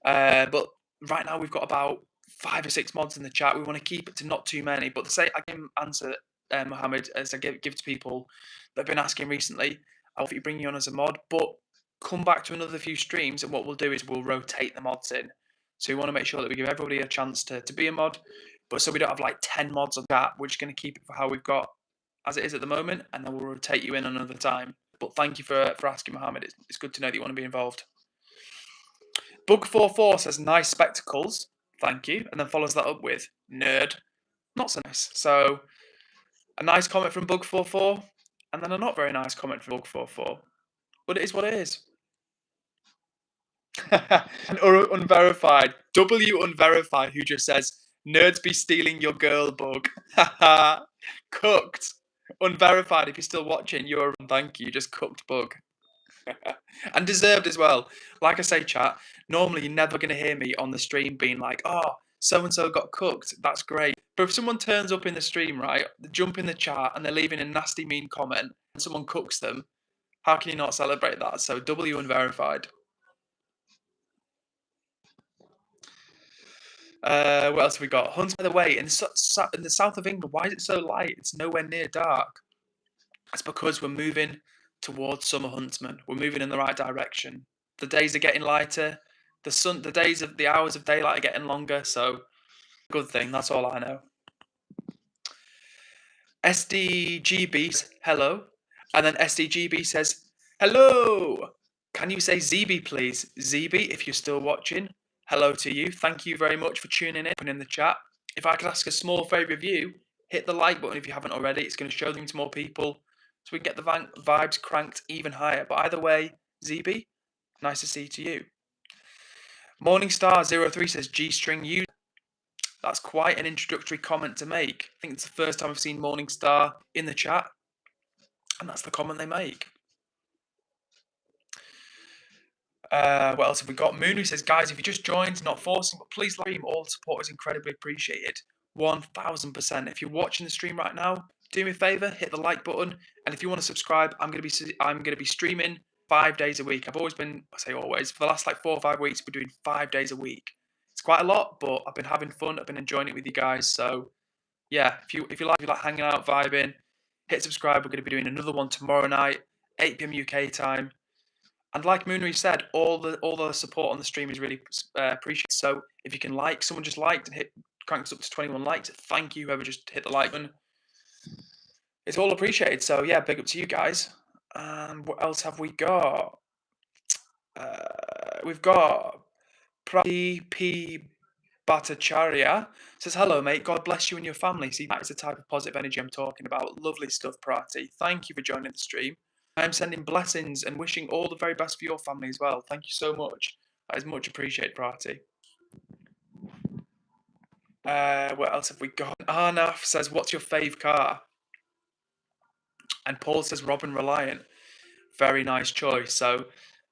But right now we've got about 5 or 6 mods in the chat. We want to keep it to not too many. But to say I can answer Mohammed as I give to people that have been asking recently, I'll bring you on as a mod, but come back to another few streams, and what we'll do is we'll rotate the mods in. So we want to make sure that we give everybody a chance to be a mod, but so we don't have like 10 mods on that. We're just going to keep it for how we've got as it is at the moment, and then we'll rotate you in another time. But thank you for asking, Mohammed. It's good to know that you want to be involved. Bug44 says, nice spectacles. Thank you. And then follows that up with, nerd. Not so nice. So, a nice comment from Bug44, and then a not very nice comment from Bug44. But it is what it is. And Unverified. W Unverified, who just says, nerds be stealing your girl, Bug. Haha. Cooked. Unverified, if you're still watching, you're thank you. Just cooked, Bug. And deserved as well. Like I say, chat, normally you're never going to hear me on the stream being like, oh, so-and-so got cooked. That's great. But if someone turns up in the stream, right, they jump in the chat and they're leaving a nasty, mean comment and someone cooks them, how can you not celebrate that? So W Unverified. What else have we got? Hunt, by the way, in the south of England, why is it so light? It's nowhere near dark. It's because we're moving towards summer, Huntsman. We're moving in the right direction. The days are getting lighter. The hours of daylight are getting longer. So, good thing. That's all I know. SDGB says, hello. And then SDGB says, hello. Can you say ZB, please? ZB, if you're still watching, hello to you. Thank you very much for tuning in the chat. If I could ask a small favour of you, hit the like button if you haven't already. It's going to show them to more people, so we can get the vibes cranked even higher. But either way, ZB, nice to see to you. Morningstar03 says, G-string user. That's quite an introductory comment to make. I think it's the first time I've seen Morningstar in the chat, and that's the comment they make. What else have we got? Moonu says, guys, if you just joined, not forcing, but please stream. All the support is incredibly appreciated. 1000%. If you're watching the stream right now, do me a favor, hit the like button, and if you want to subscribe, I'm going to be streaming 5 days a week. I've always been, I say always, for the last like 4 or 5 weeks, we're doing 5 days a week. It's quite a lot, but I've been having fun. I've been enjoying it with you guys. So yeah, if you like hanging out, vibing, hit subscribe. We're going to be doing another one tomorrow night, 8 p.m. UK time. And like Moonry said, all the support on the stream is really appreciated. So if you can like, someone just liked and cranked up to 21 likes. Thank you, whoever just hit the like button. It's all appreciated. So yeah, big up to you guys. And what else have we got? We've got P. Bhattacharya says, hello, mate. God bless you and your family. See, that is the type of positive energy I'm talking about. Lovely stuff, Prati. Thank you for joining the stream. I'm sending blessings and wishing all the very best for your family as well. Thank you so much. That is much appreciated, Prati. What else have we got? Arnaf says, what's your fave car? And Paul says, Robin Reliant. Very nice choice. So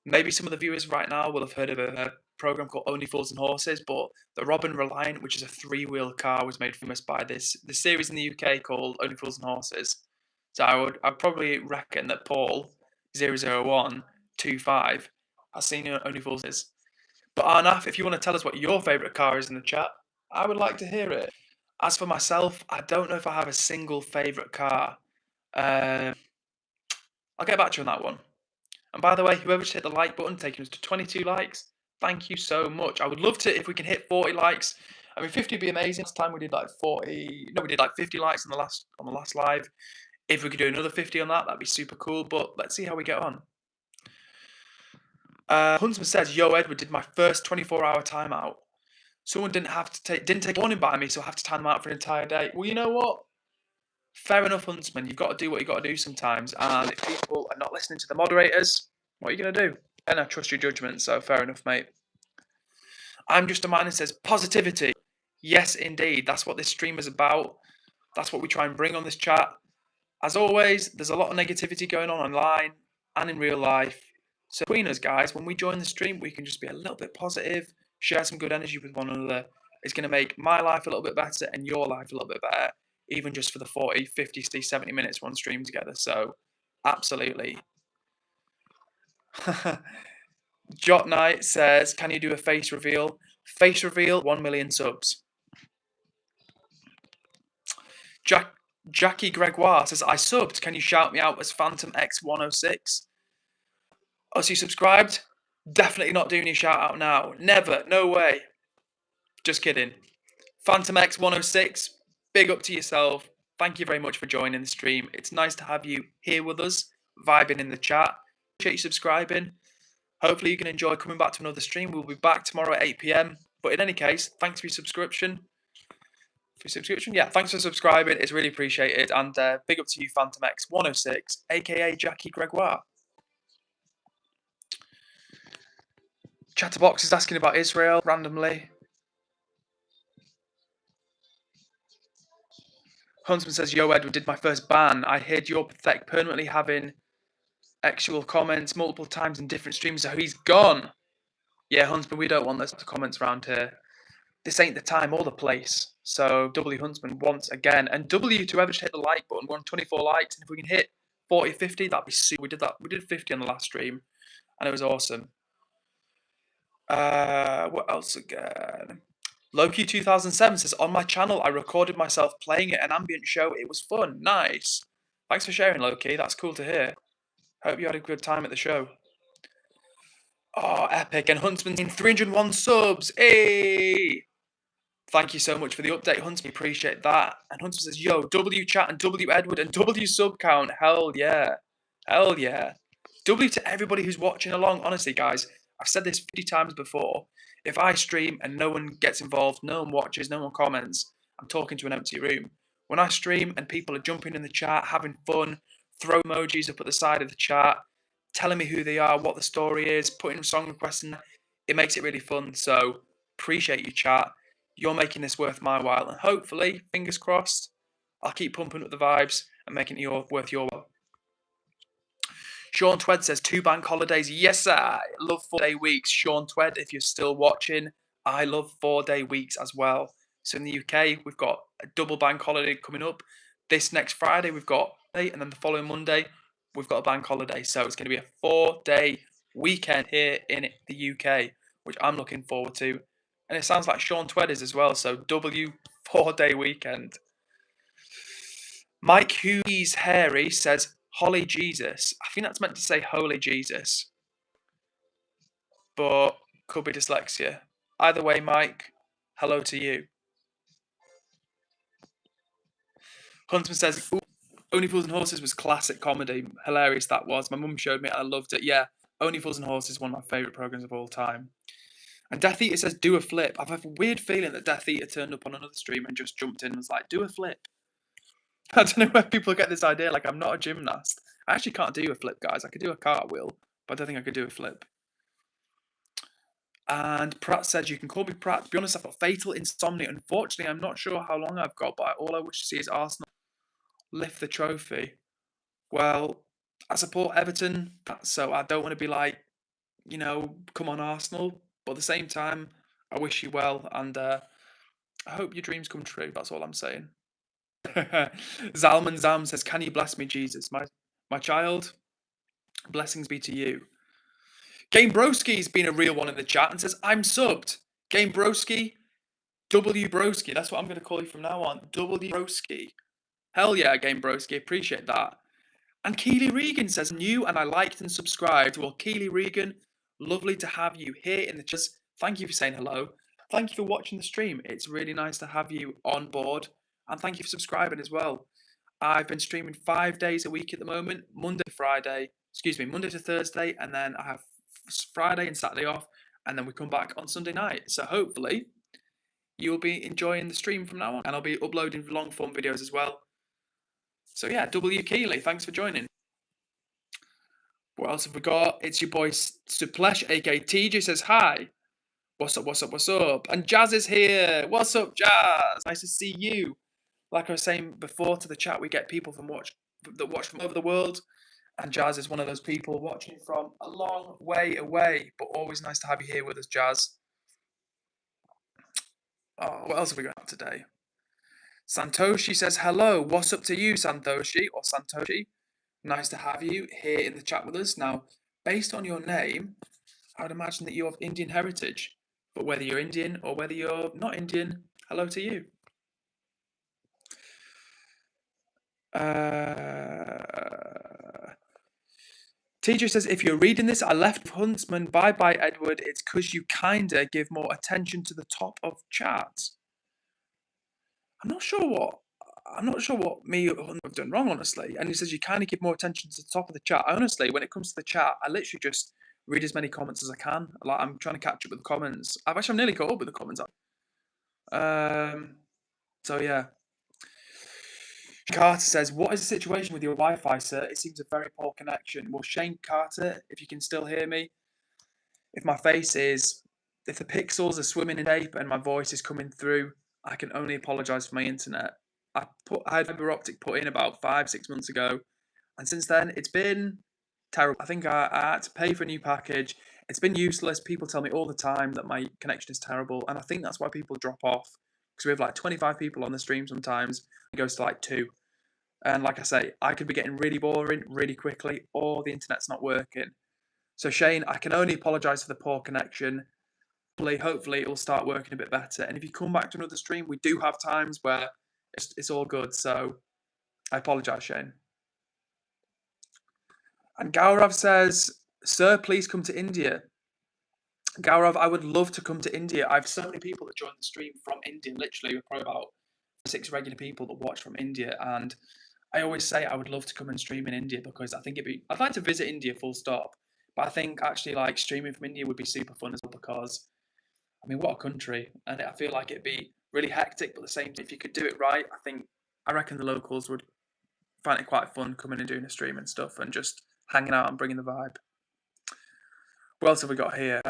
maybe some of the viewers right now will have heard of a program called Only Fools and Horses, but the Robin Reliant, which is a three-wheel car, was made famous by the series in the UK called Only Fools and Horses. So I'd probably reckon that Paul 00125 has seen Only Fools and Horses. But Arnath, if you want to tell us what your favourite car is in the chat, I would like to hear it. As for myself, I don't know if I have a single favourite car. I'll get back to you on that one. And by the way, whoever just hit the like button, taking us to 22 likes, thank you so much. I would love to if we can hit 40 likes. I mean, 50 would be amazing. Last time we did like 40. No, we did like 50 likes on the last live. If we could do another 50 on that, that'd be super cool. But let's see how we get on. Huntsman says, "Yo, Edward, did my first 24-hour timeout. Someone didn't take a warning by me, so I have to time them out for an entire day." Well, you know what? Fair enough, Huntsman. You've got to do what you've got to do sometimes. And if people are not listening to the moderators, what are you going to do? And I trust your judgment, so fair enough, mate. I'm Just a Man says, positivity. Yes, indeed. That's what this stream is about. That's what we try and bring on this chat. As always, there's a lot of negativity going on online and in real life. So between us, guys, when we join the stream, we can just be a little bit positive, share some good energy with one another. It's going to make my life a little bit better and your life a little bit better, even just for the 40, 50, 60, 70 minutes we're on stream together. So, absolutely. Jot Knight says, "Can you do a face reveal?" Face reveal, 1 million subs. Jackie Gregoire says, "I subbed. Can you shout me out as Phantom X106? Oh, so you subscribed? Definitely not doing your shout out now. Never. No way. Just kidding. Phantom X106, big up to yourself. Thank you very much for joining the stream. It's nice to have you here with us, vibing in the chat. Appreciate you subscribing. Hopefully you can enjoy coming back to another stream. We'll be back tomorrow at 8 p.m. But in any case, thanks for your subscription. Yeah, thanks for subscribing. It's really appreciated. And big up to you, Phantom X106, aka Jackie Gregoire. Chatterbox is asking about Israel randomly. Huntsman says, "Yo, Edward, did my first ban. I hid your pathetic permanently having actual comments multiple times in different streams, so he's gone." Yeah, Huntsman, we don't want those comments around here. This ain't the time or the place. So W Huntsman once again, and W to whoever just hit the like button. We're on 24 likes, and if we can hit 40, 50, that'd be super. We did that. We did 50 on the last stream, and it was awesome. What else again? Loki 2007 says, "On my channel, I recorded myself playing it, an ambient show. It was fun. Nice. Thanks for sharing, Loki. That's cool to hear. Hope you had a good time at the show." Oh, epic. And Huntsman's in 301 subs. Hey! Thank you so much for the update, Huntsman. Appreciate that. And Huntsman says, "Yo, W chat and W Edward and W sub count. Hell yeah. Hell yeah. W to everybody who's watching along. Honestly, guys, I've said this 50 times before. If I stream and no one gets involved, no one watches, no one comments, I'm talking to an empty room. When I stream and people are jumping in the chat, having fun, throw emojis up at the side of the chat, telling me who they are, what the story is, putting song requests in, it makes it really fun. So appreciate you, chat. You're making this worth my while. And hopefully, fingers crossed, I'll keep pumping up the vibes and making it worth your while." Sean Twed says, "2 bank holidays. Yes, sir. I love 4-day weeks." Sean Twed, if you're still watching, I love 4-day weeks as well. So in the UK, we've got a double bank holiday coming up. This next Friday, we've got, and then the following Monday, we've got a bank holiday. So it's going to be a 4-day weekend here in the UK, which I'm looking forward to. And it sounds like Sean Twed is as well. So W 4-day weekend. Mike Hughes Hairy says, "Holly Jesus." I think that's meant to say Holy Jesus, but could be dyslexia. Either way, Mike, hello to you. Huntsman says, "Only Fools and Horses was classic comedy. Hilarious that was. My mum showed me it and I loved it." Yeah, Only Fools and Horses is one of my favourite programmes of all time. And Death Eater says, "Do a flip." I've a weird feeling that Death Eater turned up on another stream and just jumped in and was like, "Do a flip." I don't know where people get this idea. Like, I'm not a gymnast. I actually can't do a flip, guys. I could do a cartwheel, but I don't think I could do a flip. And Pratt says, "You can call me Pratt. To be honest, I've got fatal insomnia. Unfortunately, I'm not sure how long I've got, but all I wish to see is Arsenal lift the trophy." Well, I support Everton, so I don't want to be like, come on, Arsenal. But at the same time, I wish you well, and I hope your dreams come true. That's all I'm saying. Zalman Zam says, "Can you bless me, Jesus, my child? Blessings be to you." Game Broski's been a real one in the chat and says, "I'm subbed." Game Broski, W Broski. That's what I'm going to call you from now on. W Broski. Hell yeah, Game Broski. Appreciate that. And Keely Regan says, "New and I liked and subscribed." Well, Keely Regan, lovely to have you here in the chat. Thank you for saying hello. Thank you for watching the stream. It's really nice to have you on board. And thank you for subscribing as well. I've been streaming 5 days a week at the moment, Monday to Thursday, and then I have Friday and Saturday off, and then we come back on Sunday night. So hopefully you'll be enjoying the stream from now on, and I'll be uploading long form videos as well. So yeah, W Keeley, thanks for joining. What else have we got? It's your boy Suplesh, aka TJ, says hi. What's up, what's up, what's up? And Jazz is here. What's up, Jazz? Nice to see you. Like I was saying before to the chat, we get people that watch from over the world. And Jazz is one of those people watching from a long way away. But always nice to have you here with us, Jazz. Oh, what else have we got today? Santoshi says hello. What's up to you, Santoshi or Santoshi? Nice to have you here in the chat with us. Now, based on your name, I would imagine that you have Indian heritage. But whether you're Indian or whether you're not Indian, hello to you. TJ says, "If you're reading this, I left Huntsman. Bye-bye, Edward. It's because you kinda give more attention to the top of chat." I'm not sure what me and Huntsman have done wrong, honestly. And he says you kind of give more attention to the top of the chat. Honestly, when it comes to the chat, I literally just read as many comments as I can. Like, I'm trying to catch up with the comments. I'm nearly caught up with the comments. So yeah. Carter says, "What is the situation with your Wi-Fi, sir? It seems a very poor connection." Well, Shane Carter, if you can still hear me, if the pixels are swimming in tape and my voice is coming through, I can only apologise for my internet. I had fibre optic put in about 5-6 months ago, and since then it's been terrible. I think I had to pay for a new package. It's been useless. People tell me all the time that my connection is terrible, and I think that's why people drop off, because we have like 25 people on the stream sometimes. It goes to like 2. And like I say, I could be getting really boring really quickly, or the internet's not working. So Shane, I can only apologise for the poor connection. Hopefully it'll start working a bit better. And if you come back to another stream, we do have times where it's all good. So I apologise, Shane. And Gaurav says, "Sir, please come to India." Gaurav, I would love to come to India. I have so many people that join the stream from India. Literally, we're probably about 6 regular people that watch from India. And I always say I would love to come and stream in India because I think I'd like to visit India full stop. But I think actually like streaming from India would be super fun as well because, I mean, what a country. And I feel like it'd be really hectic, but at the same time, if you could do it right, I reckon the locals would find it quite fun coming and doing a stream and stuff and just hanging out and bringing the vibe. What else have we got here?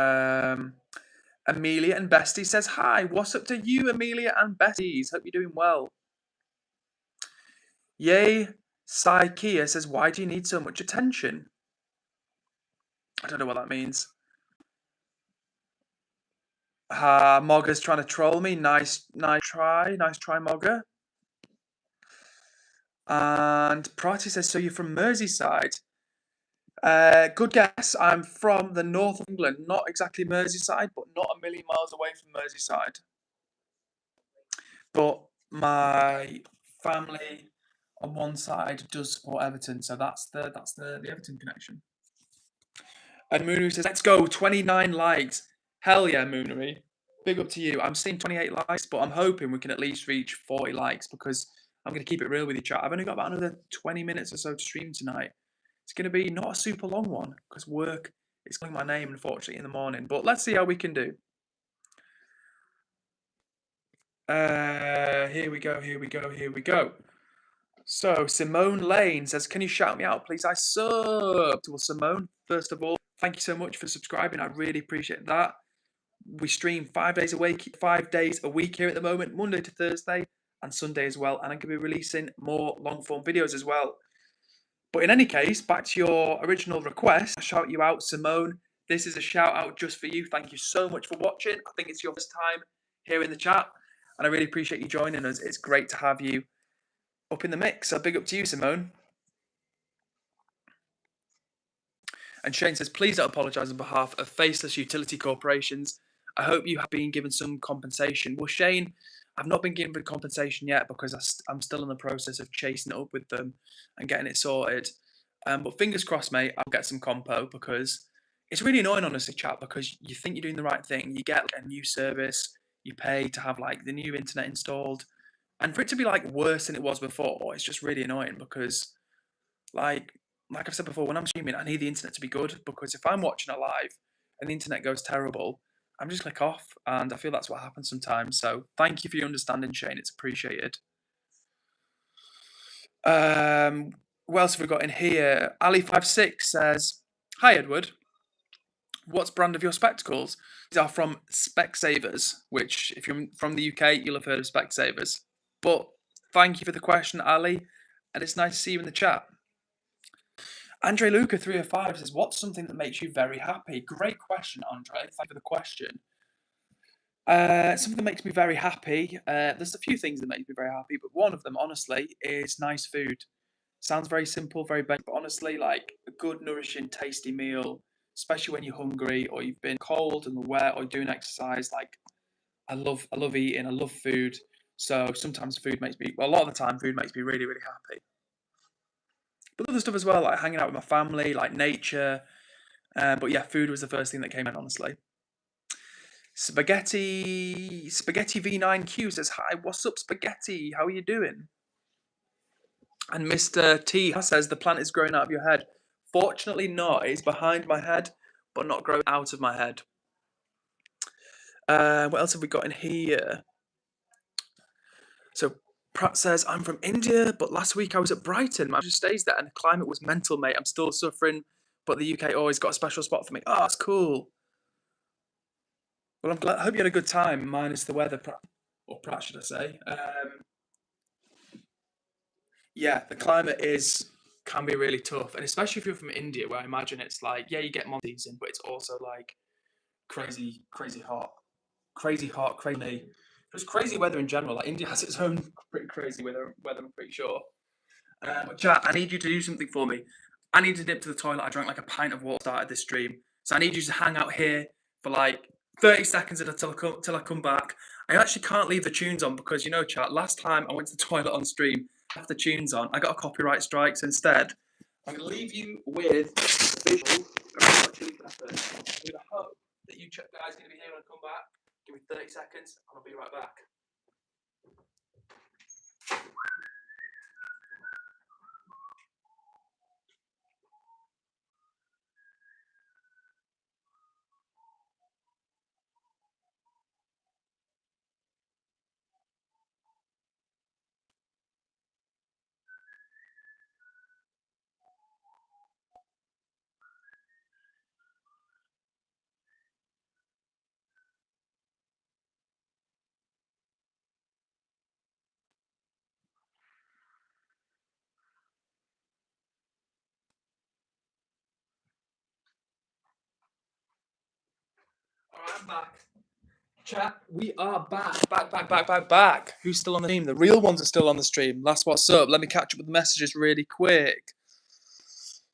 Amelia and Bestie says, "Hi, what's up to you, Amelia and Besties? Hope you're doing well." Yay, Saikia says, "Why do you need so much attention?" I don't know what that means. Mogger's trying to troll me. Nice try, Mogger. And Prati says, "So you're from Merseyside?" Good guess. I'm from the north of England, not exactly Merseyside, but not a million miles away from Merseyside. But my family on one side does support Everton, so that's the Everton connection. And Moonery says, "Let's go, 29 likes." Hell yeah, Moonery. Big up to you. I'm seeing 28 likes, but I'm hoping we can at least reach 40 likes because I'm going to keep it real with you, chat. I've only got about another 20 minutes or so to stream tonight. It's going to be not a super long one because work is calling my name, unfortunately, in the morning. But let's see how we can do. Here we go. So Simone Lane says, "Can you shout me out, please? I subbed." Well, Simone, first of all, thank you so much for subscribing. I really appreciate that. We stream 5 days a week here at the moment, Monday to Thursday and Sunday as well. And I'm going to be releasing more long form videos as well. But in any case, back to your original request, I shout you out, Simone. this is a shout out just for you. Thank you so much for watching. I think it's your first time here in the chat, and I really appreciate you joining us. It's great to have you up in the mix. So big up to you, Simone. And Shane says, please don't apologise on behalf of faceless utility corporations. I hope you have been given some compensation. Well, Shane, I've not been given compensation yet because I'm still in the process of chasing it up with them and getting it sorted. But fingers crossed, mate, I'll get some compo, because it's really annoying, honestly, chat, because you think you're doing the right thing. You get like a new service, you pay to have like the new internet installed, and for it to be like worse than it was before, it's just really annoying because like I've said before, when I'm streaming, I need the internet to be good, because if I'm watching it live and the internet goes terrible, I'm just click off, and I feel that's what happens sometimes. So thank you for your understanding, Shane. It's appreciated. What else have we got in here? Ali56 says, hi, Edward. What's brand of your spectacles? These are from Specsavers, which if you're from the UK, you'll have heard of Specsavers. But thank you for the question, Ali, and it's nice to see you in the chat. Andre Luca 305 says, what's something that makes you very happy? Great question, Andre. Thank you for the question. Something that makes me very happy. There's a few things that make me very happy, but one of them, honestly, is nice food. Sounds very simple, very basic, but honestly, like a good, nourishing, tasty meal, especially when you're hungry or you've been cold and wet or doing exercise. Like I love eating. I love food. So sometimes food makes me, well, a lot of the time, food makes me really, really happy. But other stuff as well, like hanging out with my family, like nature. But yeah, food was the first thing that came in, honestly. Spaghetti V9Q says, hi, what's up, Spaghetti? How are you doing? And Mr. T says, the plant is growing out of your head. Fortunately not. It's behind my head, but not growing out of my head. What else have we got in here? So Pratt says, I'm from India, but last week I was at Brighton. My just stays there, and the climate was mental, mate. I'm still suffering, but the UK always got a special spot for me. Oh, that's cool. Well, I'm glad. I hope you had a good time, minus the weather, or Pratt, should I say. Yeah, the climate can be really tough, and especially if you're from India, where I imagine it's like, yeah, you get monsoon season, but it's also like crazy hot, crazy, just crazy weather in general. Like India has its own pretty crazy weather. I'm pretty sure. Chat, I need you to do something for me. I need to nip to the toilet. I drank like a pint of water started this stream, so I need you to hang out here for like 30 seconds till I come back. I actually can't leave the tunes on because, you know, chat, last time I went to the toilet on stream, left the tunes on, I got a copyright strike. So instead, I'm going to leave you with a visual of what Chili Pepper. I'm going to hope that you guys are going to be here when I come back. Give me 30 seconds and I'll be right back. Alright, I'm back. Chat, we are back. Who's still on the stream? The real ones are still on the stream. Last what's up? Let me catch up with the messages really quick.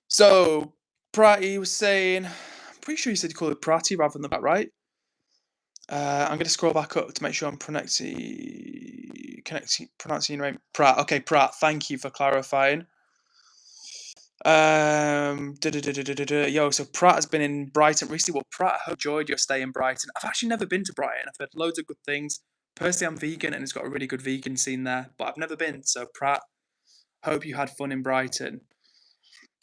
So, Pratty was saying, I'm pretty sure he said you call it Pratty rather than the back, right? I'm going to scroll back up to make sure I'm pronouncing your name. Pratt. Okay, Pratt. Thank you for clarifying. Yo, so Pratt has been in Brighton recently. Well, Pratt, I hope you enjoyed your stay in Brighton. I've actually never been to Brighton. I've heard loads of good things. Personally, I'm vegan and it's got a really good vegan scene there, but I've never been. So, Pratt, hope you had fun in Brighton.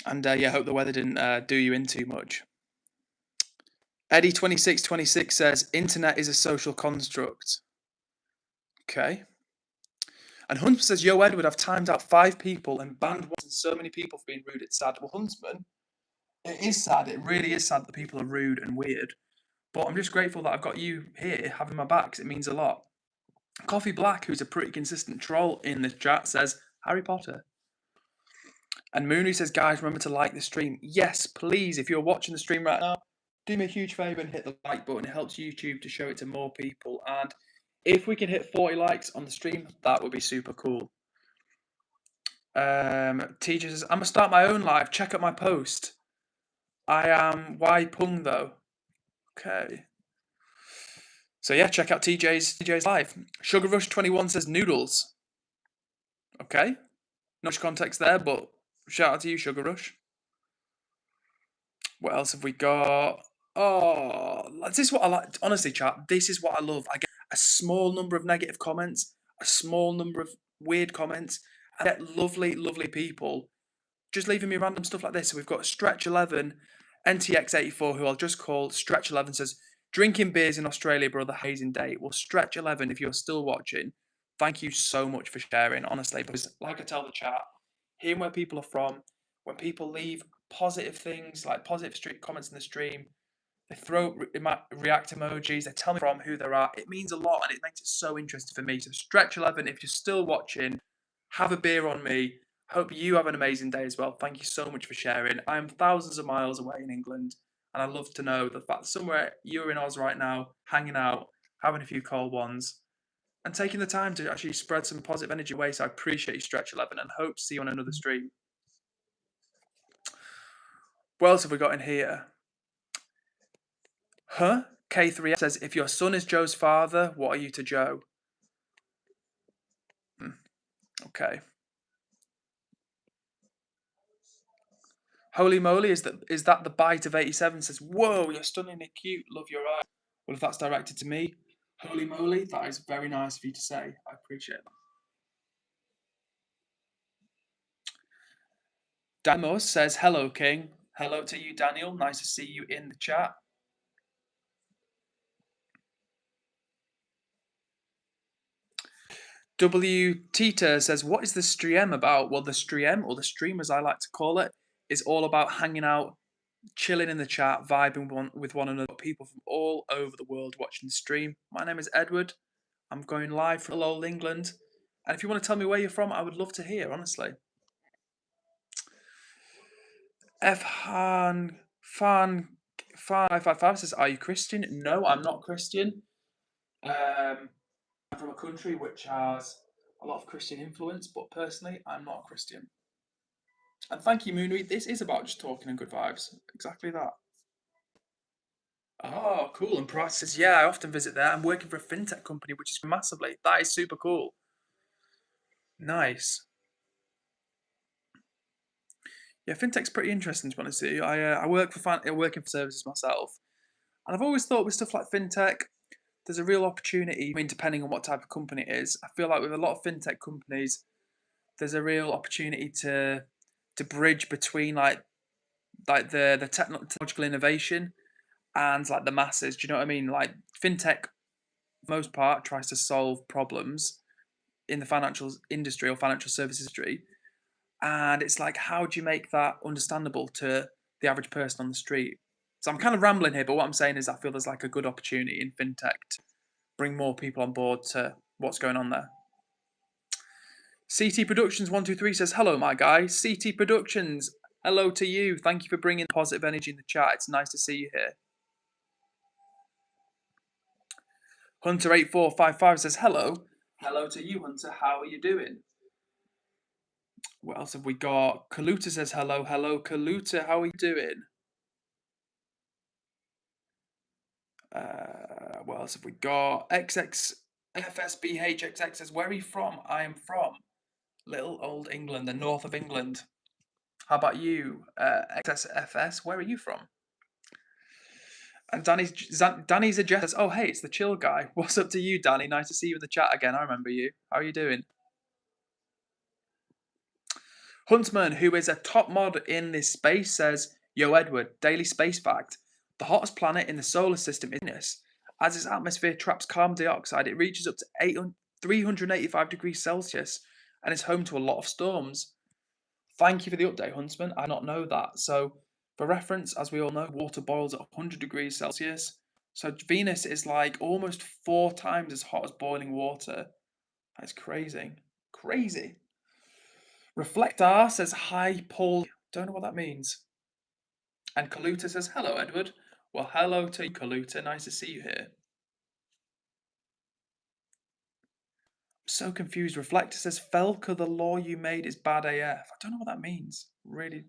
And yeah, hope the weather didn't do you in too much. Eddie2626 says, internet is a social construct. Okay. And Huntsman says, yo, Edward, I've timed out 5 people and banned once and so many people for being rude. It's sad. Well, Huntsman, it is sad. It really is sad that people are rude and weird. But I'm just grateful that I've got you here having my back, 'cause it means a lot. Coffee Black, who's a pretty consistent troll in the chat, says, Harry Potter. And Mooney says, guys, remember to like the stream. Yes, please. If you're watching the stream right now, do me a huge favour and hit the like button. It helps YouTube to show it to more people. And if we can hit 40 likes on the stream, that would be super cool. Teacher says, I'm going to start my own live. Check out my post. I am Y Pung though. Okay. So yeah, check out TJ's live. Sugar Rush 21 says noodles. Okay. No much context there, but shout out to you, Sugar Rush. What else have we got? Oh, this is what I like. Honestly, chat, this is what I love. I get a small number of negative comments, a small number of weird comments. I get lovely, lovely people just leaving me random stuff like this. So we've got Stretch11, NTX84, who I'll just call Stretch11, says, drinking beers in Australia, brother, hazing day. Well, Stretch11, if you're still watching, thank you so much for sharing, honestly, because like I tell the chat, hearing where people are from, when people leave positive things, like positive street comments in the stream, they throw react emojis, they tell me from who they're at, it means a lot and it makes it so interesting for me. So Stretch11, if you're still watching, have a beer on me. Hope you have an amazing day as well. Thank you so much for sharing. I am thousands of miles away in England, and I love to know the fact that somewhere you're in Oz right now, hanging out, having a few cold ones, and taking the time to actually spread some positive energy away. So I appreciate you, Stretch11, and hope to see you on another stream. What else have we got in here? Huh? K3 says, if your son is Joe's father, what are you to Joe? Okay. Holy moly, is that the bite of 87? Says, whoa, you're stunningly cute, love your eyes. Well, if that's directed to me, holy moly, that is very nice of you to say. I appreciate that. Damos says, hello, King. Hello to you, Daniel. Nice to see you in the chat. W. Tita says, what is the stream about? Well, the stream, or the stream as I like to call it, is all about hanging out, chilling in the chat, vibing with one another. People from all over the world watching the stream. My name is Edward. I'm going live from old England. And if you want to tell me where you're from, I would love to hear, honestly. Fan 555 says, are you Christian? No, I'm not Christian. I'm from a country which has a lot of Christian influence, but personally, I'm not a Christian. And thank you, Moonreed. This is about just talking and good vibes. Exactly that. Oh, cool. And Price says, yeah, I often visit there. I'm working for a fintech company, which is massively. That is super cool. Nice. Yeah, fintech's pretty interesting, to be honest with you. I work for working for services myself, and I've always thought with stuff like fintech, there's a real opportunity. I mean, depending on what type of company it is, I feel like with a lot of fintech companies, there's a real opportunity to bridge between like the technological innovation and like the masses. Do you know what I mean? Like fintech, for the most part, tries to solve problems in the financial industry or financial services industry, and it's like, how do you make that understandable to the average person on the street? So I'm kind of rambling here, but what I'm saying is I feel there's like a good opportunity in fintech to bring more people on board to what's going on there. CT Productions 123 says, hello, my guy. CT Productions, hello to you. Thank you for bringing positive energy in the chat. It's nice to see you here. Hunter8455 says, hello. Hello to you, Hunter. How are you doing? What else have we got? Kaluta says, hello. Hello, Kaluta. How are you doing? What else have we got? XXFSBHXX says, where are you from? I am from little old England, the north of England. How about you, XSFS? Where are you from? And Danny's a says, oh, hey, it's the chill guy. What's up to you, Danny? Nice to see you in the chat again. I remember you. How are you doing? Huntsman, who is a top mod in this space, says, yo, Edward, daily space fact. The hottest planet in the solar system is Venus. As its atmosphere traps carbon dioxide, it reaches up to 385 degrees Celsius and is home to a lot of storms. Thank you for the update, Huntsman. I did not know that. So, for reference, as we all know, water boils at 100 degrees Celsius. So Venus is like almost 4 times as hot as boiling water. That's crazy. Crazy. Reflector says, hi, Paul. Don't know what that means. And Kaluta says, hello, Edward. Well, hello to you, Kaluta. Nice to see you here. I'm so confused. Reflector says, Felka, the law you made is bad AF. I don't know what that means. Really.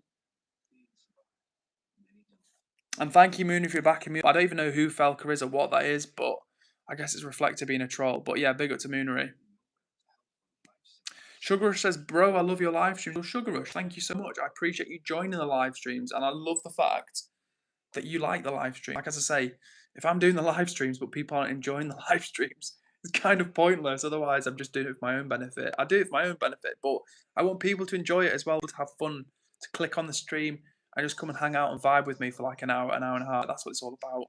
And thank you, Moon, if you're backing me up. I don't even know who Felka is or what that is, but I guess it's Reflector being a troll. But yeah, big up to Moonery. Sugar Rush says, bro, I love your live stream. Well, Sugar Rush, thank you so much. I appreciate you joining the live streams, and I love the fact that you like the live stream. Like as I say, if I'm doing the live streams but people aren't enjoying the live streams, it's kind of pointless. Otherwise, I'm just doing it for my own benefit. I do it for my own benefit, but I want people to enjoy it as well, to have fun, to click on the stream and just come and hang out and vibe with me for like an hour and a half. That's what it's all about.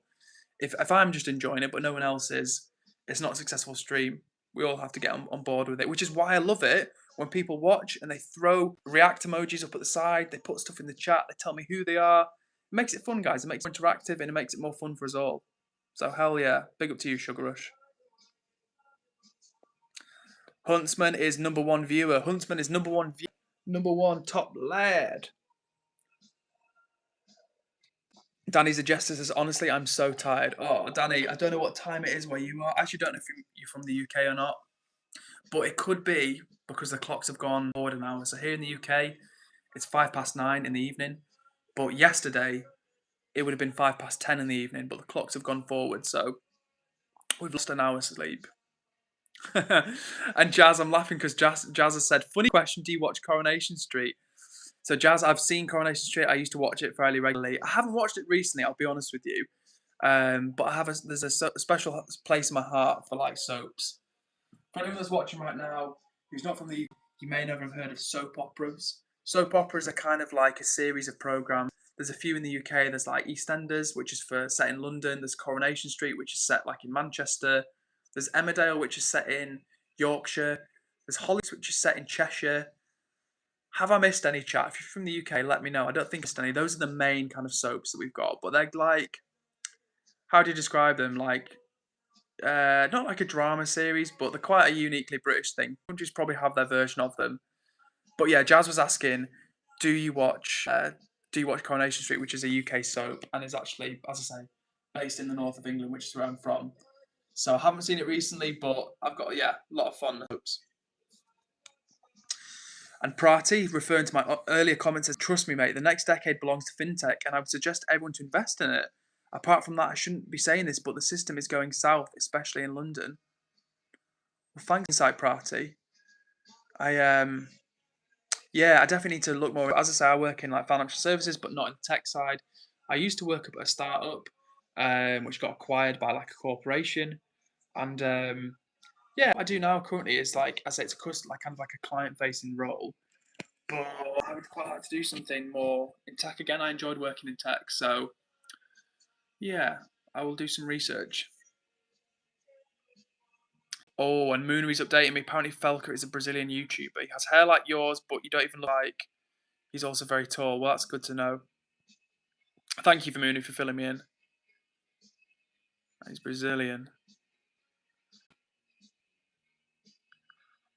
If I'm just enjoying it but no one else is, it's not a successful stream. We all have to get on board with it, which is why I love it when people watch and they throw react emojis up at the side, they put stuff in the chat, they tell me who they are. It makes it fun, guys. It makes it interactive and it makes it more fun for us all. So hell yeah, big up to you, Sugar Rush. Huntsman is number one viewer. Huntsman is number one viewer. Number one top lad. Danny's a jester says, honestly, I'm so tired. Oh, Danny, I don't know what time it is where you are. I actually don't know if you're from the UK or not. But it could be because the clocks have gone forward an hour. So here in the UK, it's 9:05 in the evening. But yesterday, it would have been 10:05 in the evening. But the clocks have gone forward, so we've lost an hour's sleep. And Jazz, I'm laughing because Jazz has said, funny question, do you watch Coronation Street? So Jazz, I've seen Coronation Street. I used to watch it fairly regularly. I haven't watched it recently, I'll be honest with you. But there's a special place in my heart for like soaps. For anyone that's watching right now who's not from the UK, you may never have heard of soap operas. Soap operas are kind of like a series of programs. There's a few in the UK. There's like EastEnders, which is set in London. There's Coronation Street, which is set like in Manchester. There's Emmerdale, which is set in Yorkshire. There's Hollis, which is set in Cheshire. Have I missed any, chat? If you're from the UK, let me know. I don't think it's any. Those are the main kind of soaps that we've got. But they're like, how do you describe them? Like, not like a drama series, but they're quite a uniquely British thing. Countries probably have their version of them. But yeah, Jazz was asking, do you watch Coronation Street, which is a UK soap and is actually, as I say, based in the north of England, which is where I'm from. So I haven't seen it recently, but I've got a lot of fun hopes. And Prati, referring to my earlier comments, says, trust me, mate, the next decade belongs to fintech, and I would suggest everyone to invest in it. Apart from that, I shouldn't be saying this, but the system is going south, especially in London. Well, thanks, Insight Prati. I definitely need to look more. As I say, I work in like financial services, but not in the tech side. I used to work up at a startup, which got acquired by like a corporation, and what I do now currently is like I say, it's kind of like a client-facing role. But I would quite like to do something more in tech again. I enjoyed working in tech, so yeah, I will do some research. Oh, and Moonery's updating me. Apparently, Felker is a Brazilian YouTuber. He has hair like yours, but you don't even look like. He's also very tall. Well, that's good to know. Thank you for Mooney for filling me in. He's Brazilian.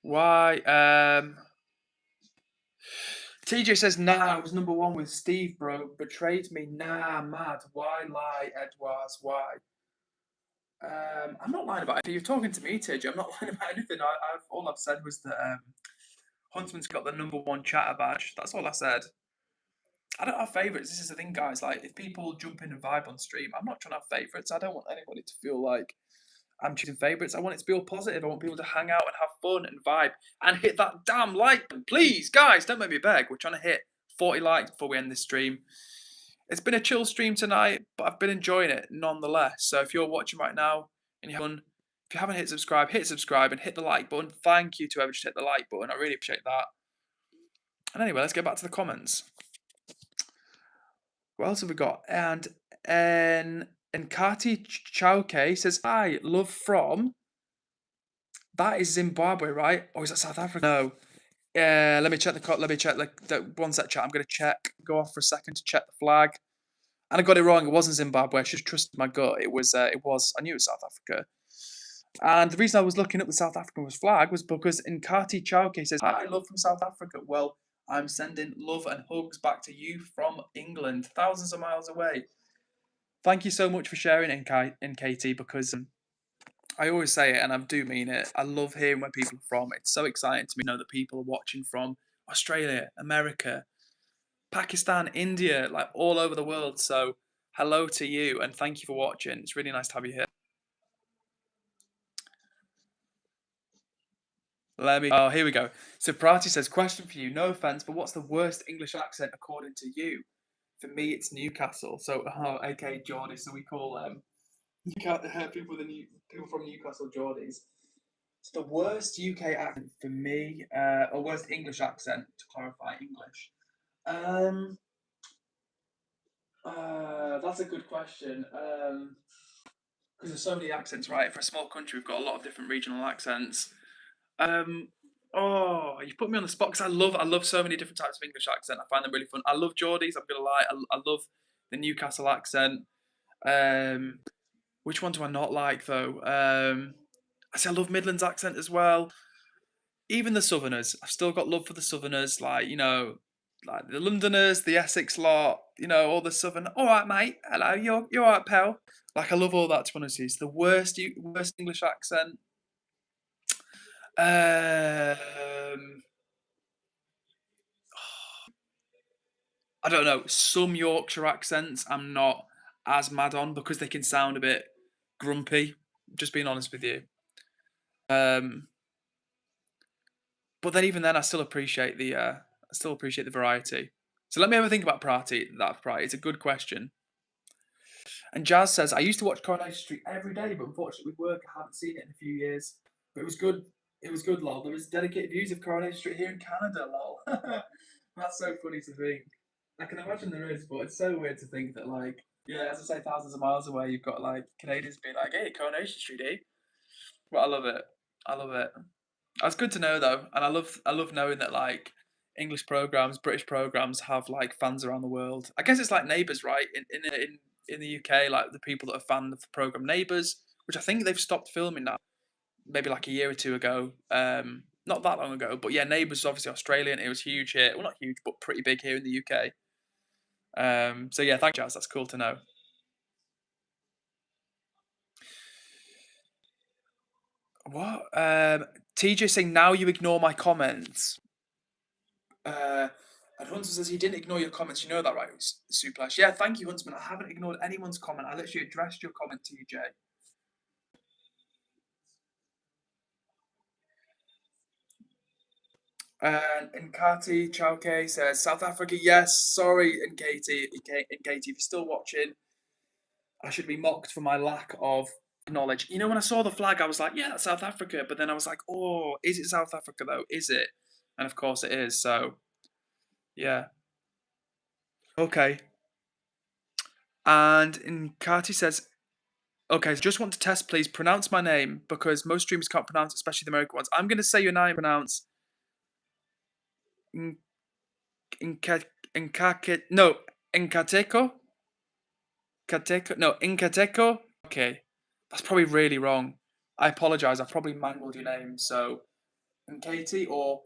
Why? TJ says, nah, I was number one with Steve, bro. Betrayed me. Nah, mad. Why lie, Edwards? Why? I'm not lying about it. You're talking to me, TJ. I'm not lying about anything. All I've said was that Huntsman's got the number one chatter badge. That's all I said. I don't have favourites. This is the thing, guys. Like, if people jump in and vibe on stream, I'm not trying to have favourites. I don't want anybody to feel like I'm choosing favourites. I want it to be all positive. I want people to hang out and have fun and vibe and hit that damn like button. Please, guys, don't make me beg. We're trying to hit 40 likes before we end this stream. It's been a chill stream tonight, but I've been enjoying it nonetheless. So if you're watching right now and you haven't hit subscribe and hit the like button. Thank you to whoever just hit the like button. I really appreciate that. And anyway, let's get back to the comments. What else have we got? And Nkati Chauke says, hi, love from. That is Zimbabwe, right? Or is that South Africa? No. Let me check the one sec, chat. I'm going to check. Go off for a second to check the flag. And I got it wrong. It wasn't Zimbabwe. I should have trusted my gut. It was. I knew it was South Africa. And the reason I was looking up the South African flag was because Nkati Chauke says, hi, love from South Africa. Well, I'm sending love and hugs back to you from England, thousands of miles away. thank you so much for sharing in Katie, because I always say it and I do mean it. I love hearing where people are from. It's so exciting to me to know that people are watching from Australia, America, Pakistan, India, like all over the world. So hello to you and thank you for watching. It's really nice to have you here. Oh, here we go. So Prati says, question for you. No offense, but what's the worst English accent according to you? For me, it's Newcastle. So, okay, Geordie. So we call people from Newcastle Geordies. So the worst UK accent for me, or worst English accent to clarify English. Um, that's a good question. Because there's so many accents, right? For a small country, we've got a lot of different regional accents. Um, oh, you put me on the spot because I love so many different types of English accent. I find them really fun. I love Geordies. I'm gonna lie. I love the Newcastle accent. Um, which one do I not like though? I say I love Midlands accent as well. Even the Southerners, I've still got love for the Southerners. Like like the Londoners, the Essex lot. All the Southern. All right, mate. Hello, you're all right, pal. Like I love all that. To be honest, it's the worst English accent. Um, I don't know. Some Yorkshire accents I'm not as mad on because they can sound a bit grumpy. Just being honest with you. Um, but then even then, I still appreciate the variety. So let me have a think about Prati. It's a good question. And Jazz says, I used to watch Coronation Street every day, but unfortunately with work, I haven't seen it in a few years. But it was good. It was good, lol. There was dedicated views of Coronation Street here in Canada, lol. That's so funny to think. I can imagine there is, but it's so weird to think that, like, yeah, as I say, thousands of miles away, you've got like Canadians being like, "Hey, Coronation Street, eh?" But I love it. I love it. That's good to know though, and I love knowing that like English programs, British programs have like fans around the world. I guess it's like Neighbours, right? In the UK, like the people that are fans of the program Neighbours, which I think they've stopped filming now, maybe like a year or two ago. Not that long ago, but yeah, Neighbours is obviously Australian. It was huge here. Well, not huge, but pretty big here in the UK. So yeah, thank you, Jazz. That's cool to know. What? TJ saying now you ignore my comments. Uh, and Hunter says he didn't ignore your comments. You know that, right? Suplash. Yeah, thank you, Huntsman. I haven't ignored anyone's comment. I literally addressed your comment, TJ. And Kati Chowke says South Africa. Yes, sorry, and Katie, if you're still watching, I should be mocked for my lack of knowledge. When I saw the flag, I was like, yeah, that's South Africa. But then I was like, oh, is it South Africa though? Is it? And of course it is. So yeah, okay. And Kati says, okay, so just want to test, please pronounce my name because most streamers can't pronounce, especially the American ones. I'm going to say your name, pronounce no, Incateco? Cateco? No, Incateco? Okay, that's probably really wrong. I apologize. I probably mangled your name. So, Nkati or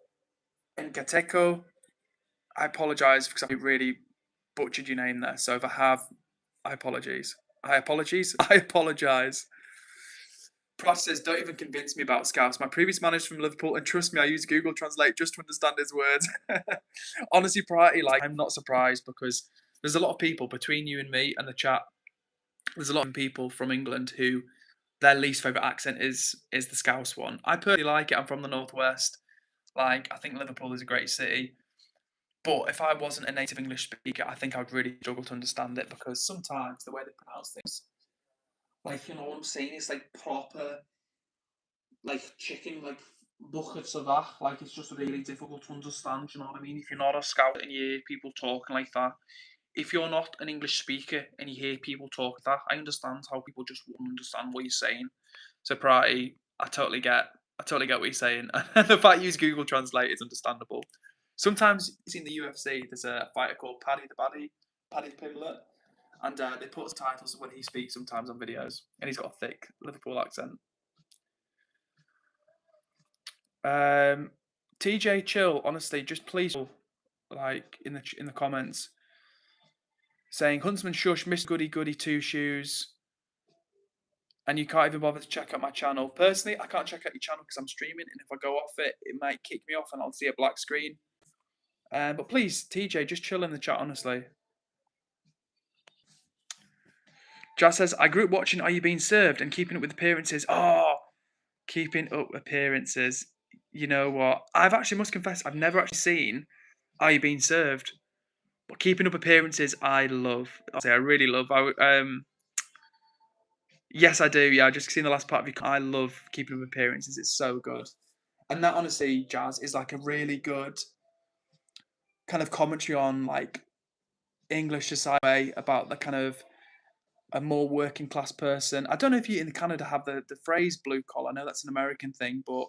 Incateco, I apologize because I really butchered your name there. So if I have, I apologize. I apologize. Pross says, don't even convince me about Scouse. My previous manager's from Liverpool, and trust me, I use Google Translate just to understand his words. Honestly, Priority, like, I'm not surprised because there's a lot of people between you and me and the chat. There's a lot of people from England who their least favourite accent is the Scouse one. I personally like it. I'm from the Northwest. Like, I think Liverpool is a great city. But if I wasn't a native English speaker, I think I'd really struggle to understand it because sometimes the way they pronounce things, like, what I'm saying, is like proper like chicken, like buckets of that. Like it's just really difficult to understand. You know what I mean? If you're not a scout and you hear people talking like that, if you're not an English speaker and you hear people talk that, I understand how people just won't understand what you're saying. So, Prati, I totally get what you're saying, and the fact you use Google Translate is understandable. Sometimes in the UFC, there's a fighter called Paddy the Baddy, Paddy the Pimlet, and they put his titles when he speaks sometimes on videos, and he's got a thick Liverpool accent. Um, TJ, chill. Honestly, just please, like in the comments. saying, Huntsman Shush, Miss Goody Goody Two Shoes. And you can't even bother to check out my channel. Personally, I can't check out your channel because I'm streaming, and if I go off it, it might kick me off and I'll see a black screen. But please, TJ, just chill in the chat, honestly. Jazz says, I grew up watching Are You Being Served and Keeping Up with Appearances. Oh, Keeping Up Appearances. You know what? I've actually, must confess, I've never actually seen Are You Being Served? But Keeping Up Appearances, I love. I really love. Yes, I do. Yeah, I just seen the last part of you. I love Keeping Up Appearances. It's so good. And that, honestly, Jazz, is like a really good kind of commentary on like English society about the kind of a more working class person. I don't know if you in Canada have the phrase blue collar. I know that's an American thing, but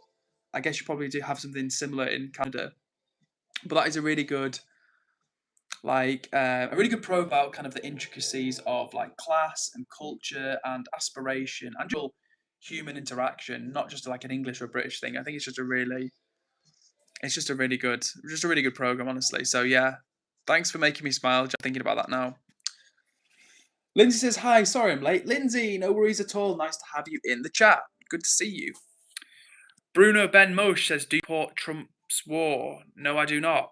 I guess you probably do have something similar in Canada. But that is a really good, like, a really good pro about kind of the intricacies of like class and culture and aspiration and real human interaction, not just like an English or British thing. I think it's just a really, just a really good program, honestly. So yeah, thanks for making me smile. Just thinking about that now. Lindsay says, hi, sorry I'm late. Lindsay, no worries at all. Nice to have you in the chat. Good to see you. Bruno Ben Mosh says, do you support Trump's war? No, I do not.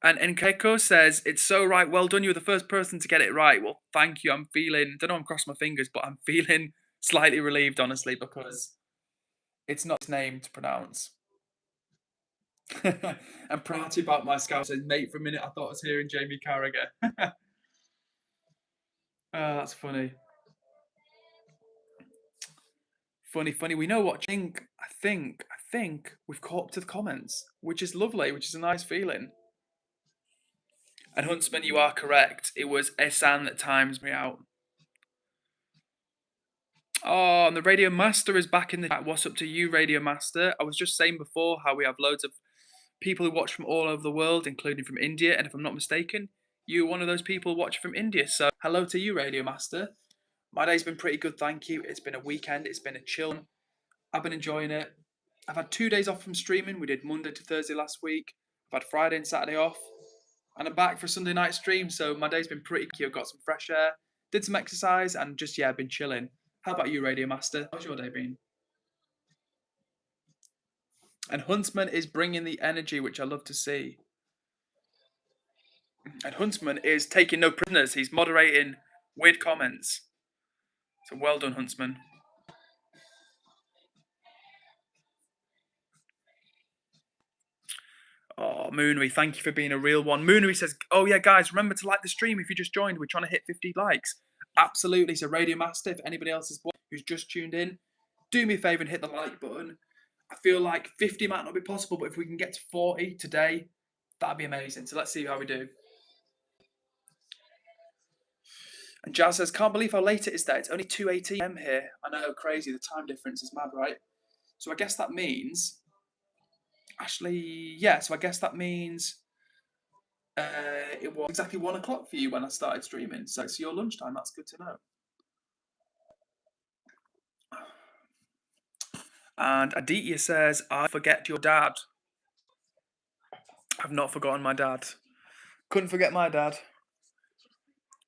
And Nkeko says, it's so right. Well done. You were the first person to get it right. Well, thank you. I'm feeling, don't know, I'm crossing my fingers, but I'm feeling slightly relieved, honestly, because it's not his name to pronounce. And Prati about my scout says, mate, for a minute I thought I was hearing Jamie Carragher. Oh, that's funny. Funny. We know what I think we've caught up to the comments, which is lovely, which is a nice feeling. And Huntsman, you are correct. It was Esan that times me out. Oh, and the Radio Master is back in the chat. What's up to you, Radio Master? I was just saying before how we have loads of people who watch from all over the world, including from India. And if I'm not mistaken, you're one of those people watching from India. So hello to you, Radio Master. My day's been pretty good, thank you. It's been a weekend. It's been a chill one. I've been enjoying it. I've had 2 days off from streaming. We did Monday to Thursday last week. I've had Friday and Saturday off. And I'm back for Sunday night stream. So my day's been pretty cute. Got some fresh air, did some exercise, and just, yeah, been chilling. How about you, Radio Master? How's your day been? And Huntsman is bringing the energy, which I love to see. And Huntsman is taking no prisoners. He's moderating weird comments. So well done, Huntsman. Oh, Moonry, thank you for being a real one. Moonry says, oh yeah, guys, remember to like the stream if you just joined. We're trying to hit 50 likes. Absolutely. So Radio Master, if anybody else is who's just tuned in, do me a favour and hit the like button. I feel like 50 might not be possible, but if we can get to 40 today, that'd be amazing. So let's see how we do. And Jazz says, can't believe how late it is there. It's only 2:18 AM here. I know, crazy. The time difference is mad, right? So I guess that means... Actually, yeah, so I guess that means it was exactly 1 o'clock for you when I started streaming. So it's your lunchtime. That's good to know. And Aditya says, I forget your dad. I've not forgotten my dad. Couldn't forget my dad.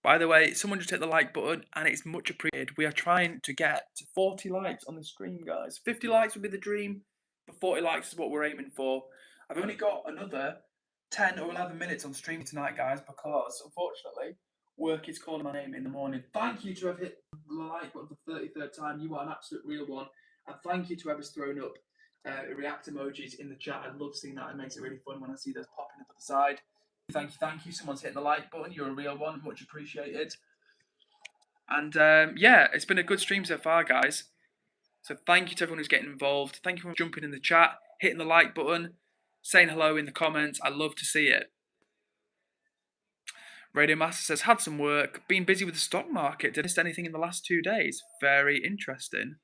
By the way, someone just hit the like button and it's much appreciated. We are trying to get to 40 likes on the stream, guys. 50 likes would be the dream, but 40 likes is what we're aiming for. I've only got another 10 or 11 minutes on stream tonight, guys, because unfortunately, work is calling my name in the morning. Thank you to have hit the like button for the 33rd time. You are an absolute real one. And thank you to whoever's thrown up react emojis in the chat. I love seeing that. It makes it really fun when I see those popping up at the side. Thank you. Someone's hitting the like button. You're a real one. Much appreciated. And yeah, it's been a good stream so far, guys. So thank you to everyone who's getting involved. Thank you for jumping in the chat, hitting the like button, saying hello in the comments. I love to see it. Radio Master says, had some work, been busy with the stock market. Did I miss anything in the last 2 days? Very interesting.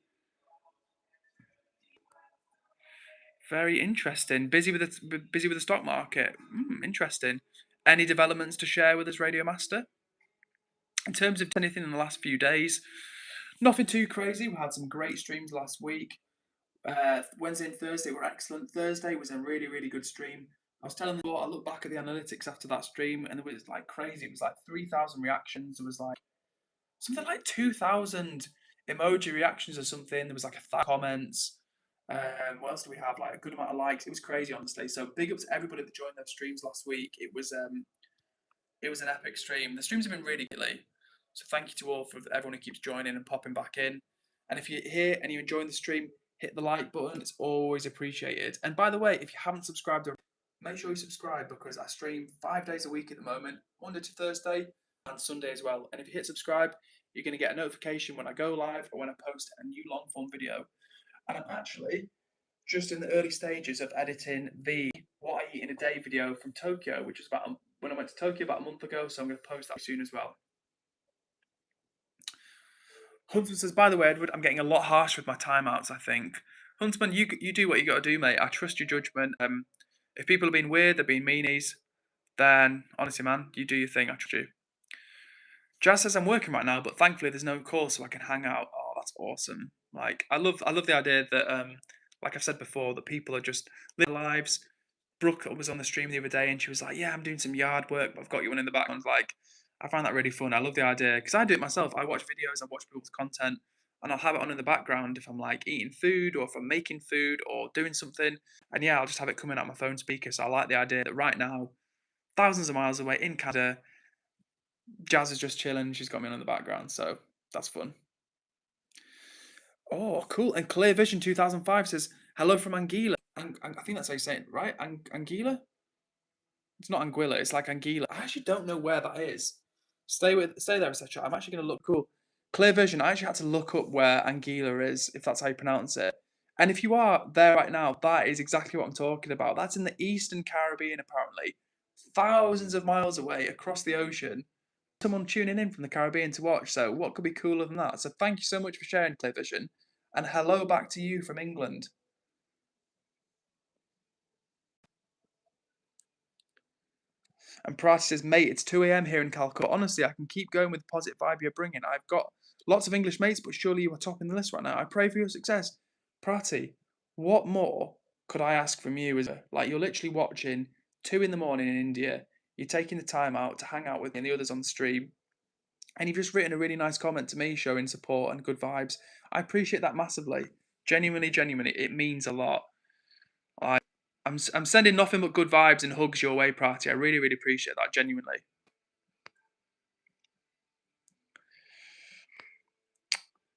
Very interesting. Busy with the stock market. Interesting. Any developments to share with us, Radio Master? In terms of anything in the last few days, nothing too crazy. We had some great streams last week. Wednesday and Thursday were excellent. Thursday was a really, really good stream. I was telling them, I look back at the analytics after that stream, and it was like crazy. It was like 3,000 reactions. There was like something like 2,000 emoji reactions or something. There was like 1,000 comments. What else do we have? Like a good amount of likes. It was crazy, honestly. So big up to everybody that joined those streams last week. It was an epic stream. The streams have been really good. So thank you to all for everyone who keeps joining and popping back in. And if you're here and you're enjoying the stream, hit the like button. It's always appreciated. And by the way, if you haven't subscribed, make sure you subscribe because I stream 5 days a week at the moment, Monday to Thursday and Sunday as well. And if you hit subscribe, you're going to get a notification when I go live or when I post a new long form video. And I'm actually just in the early stages of editing the What I Eat in a Day video from Tokyo, which is about when I went to Tokyo about a month ago. So I'm going to post that soon as well. Huntsman says, by the way, Edward, I'm getting a lot harsh with my timeouts, I think. Huntsman, you do what you got to do, mate. I trust your judgment. If people are being weird, they're being meanies, then honestly, man, you do your thing. I trust you. Jazz says, I'm working right now, but thankfully there's no call, so I can hang out. Oh, that's awesome. Like, I love the idea that, like I've said before, that people are just living their lives. Brooke was on the stream the other day, and she was like, "Yeah, I'm doing some yard work, but I've got you one in the background." Like, I find that really fun. I love the idea because I do it myself. I watch videos, I watch people's content, and I'll have it on in the background if I'm like eating food or if I'm making food or doing something. And yeah, I'll just have it coming out my phone speaker. So I like the idea that right now, thousands of miles away in Canada, Jazz is just chilling. She's got me on in the background, so that's fun. Oh, cool. And Clear Vision 2005 says, hello from Anguilla. I think that's how you say it, right? Anguilla? It's not Anguilla, it's like Anguilla. I actually don't know where that is. Stay there a second. I'm actually going to look cool. Clear Vision, I actually had to look up where Anguilla is, if that's how you pronounce it. And if you are there right now, that is exactly what I'm talking about. That's in the Eastern Caribbean, apparently. Thousands of miles away across the ocean. Someone tuning in from the Caribbean to watch. So what could be cooler than that? So thank you so much for sharing, Clear Vision. And hello back to you from England. And Parati says, mate, it's 2 a.m. here in Calcutta. Honestly, I can keep going with the positive vibe you're bringing. I've got lots of English mates, but surely you are topping the list right now. I pray for your success. Parati, what more could I ask from you? Like, you're literally watching 2 in the morning in India. You're taking the time out to hang out with me and the others on the stream. And you've just written a really nice comment to me showing support and good vibes. I appreciate that massively. Genuinely, it means a lot. I'm sending nothing but good vibes and hugs your way, Prati. I really, really appreciate that, genuinely.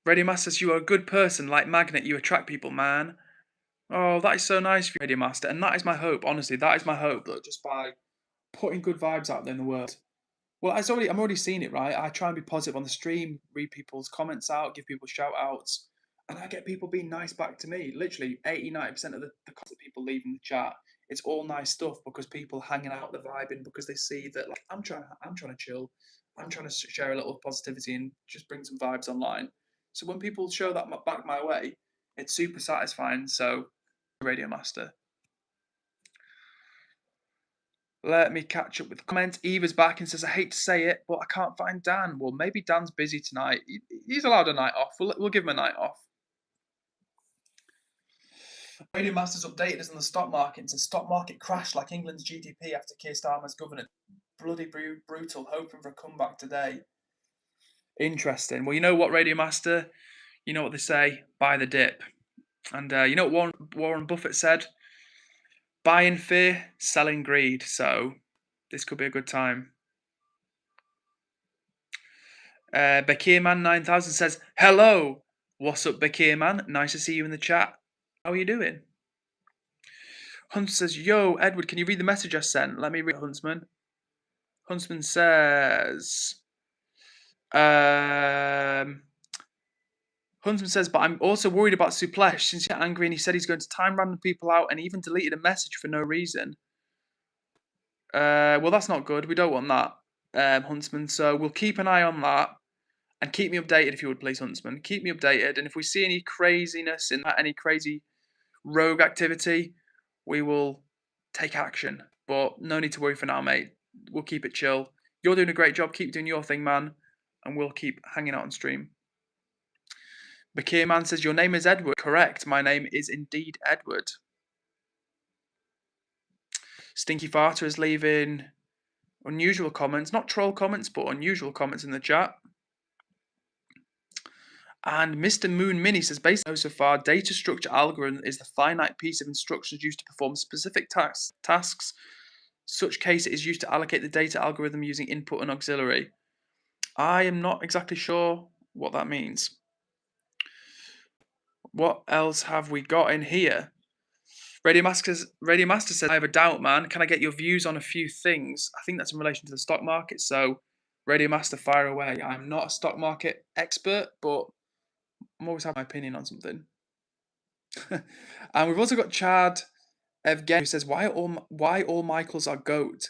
Radio Masters, you are a good person. Like Magnet, you attract people, man. Oh, that is so nice for you, Radio Master. And that is my hope, honestly. That is my hope that just by putting good vibes out there in the world. Well, I'm already seeing it, right? I try and be positive on the stream, read people's comments out, give people shout outs, and I get people being nice back to me. Literally 80-90% of the comments that people leave in the chat, it's all nice stuff because people hanging out, the vibing, because they see that like I'm trying to chill, I'm trying to share a little positivity and just bring some vibes online. So when people show that back my way, it's super satisfying. So, Radio Master. Let me catch up with the comments. Eva's back and says, I hate to say it, but I can't find Dan. Well, maybe Dan's busy tonight. He's allowed a night off. We'll give him a night off. Radio Masters updated us on the stock market. It's a stock market crash like England's GDP after Keir Starmer's governance. Bloody brutal. Hoping for a comeback today. Interesting. Well, you know what, Radio Master? You know what they say? Buy the dip. And you know what Warren Buffett said? Buying fear, selling greed. So this could be a good time. Bekirman 9000 says, hello. What's up, Bekirman? Nice to see you in the chat. How are you doing? Hunter says, yo, Edward, can you read the message I sent? Let me read it, Huntsman. Huntsman says, Huntsman says, but I'm also worried about Suplesh since he's angry and he said he's going to time random people out and even deleted a message for no reason. Well, that's not good. We don't want that, Huntsman. So we'll keep an eye on that. And keep me updated if you would, please, Huntsman. Keep me updated. And if we see any craziness in that, any crazy rogue activity, we will take action. But no need to worry for now, mate. We'll keep it chill. You're doing a great job. Keep doing your thing, man. And we'll keep hanging out on stream. Bakir Man says, your name is Edward. Correct. My name is indeed Edward. Stinky Farter is leaving unusual comments. Not troll comments, but unusual comments in the chat. And Mr. Moon Mini says, based on so far, data structure algorithm is the finite piece of instructions used to perform specific tasks. Such case it is used to allocate the data algorithm using input and auxiliary. I am not exactly sure what that means. What else have we got in here? Radio Master says, I have a doubt, man. Can I get your views on a few things? I think that's in relation to the stock market. So, Radio Master, fire away. I'm not a stock market expert, but I'm always having my opinion on something. And we've also got Chad Evgen, who says, why all Michaels are GOAT?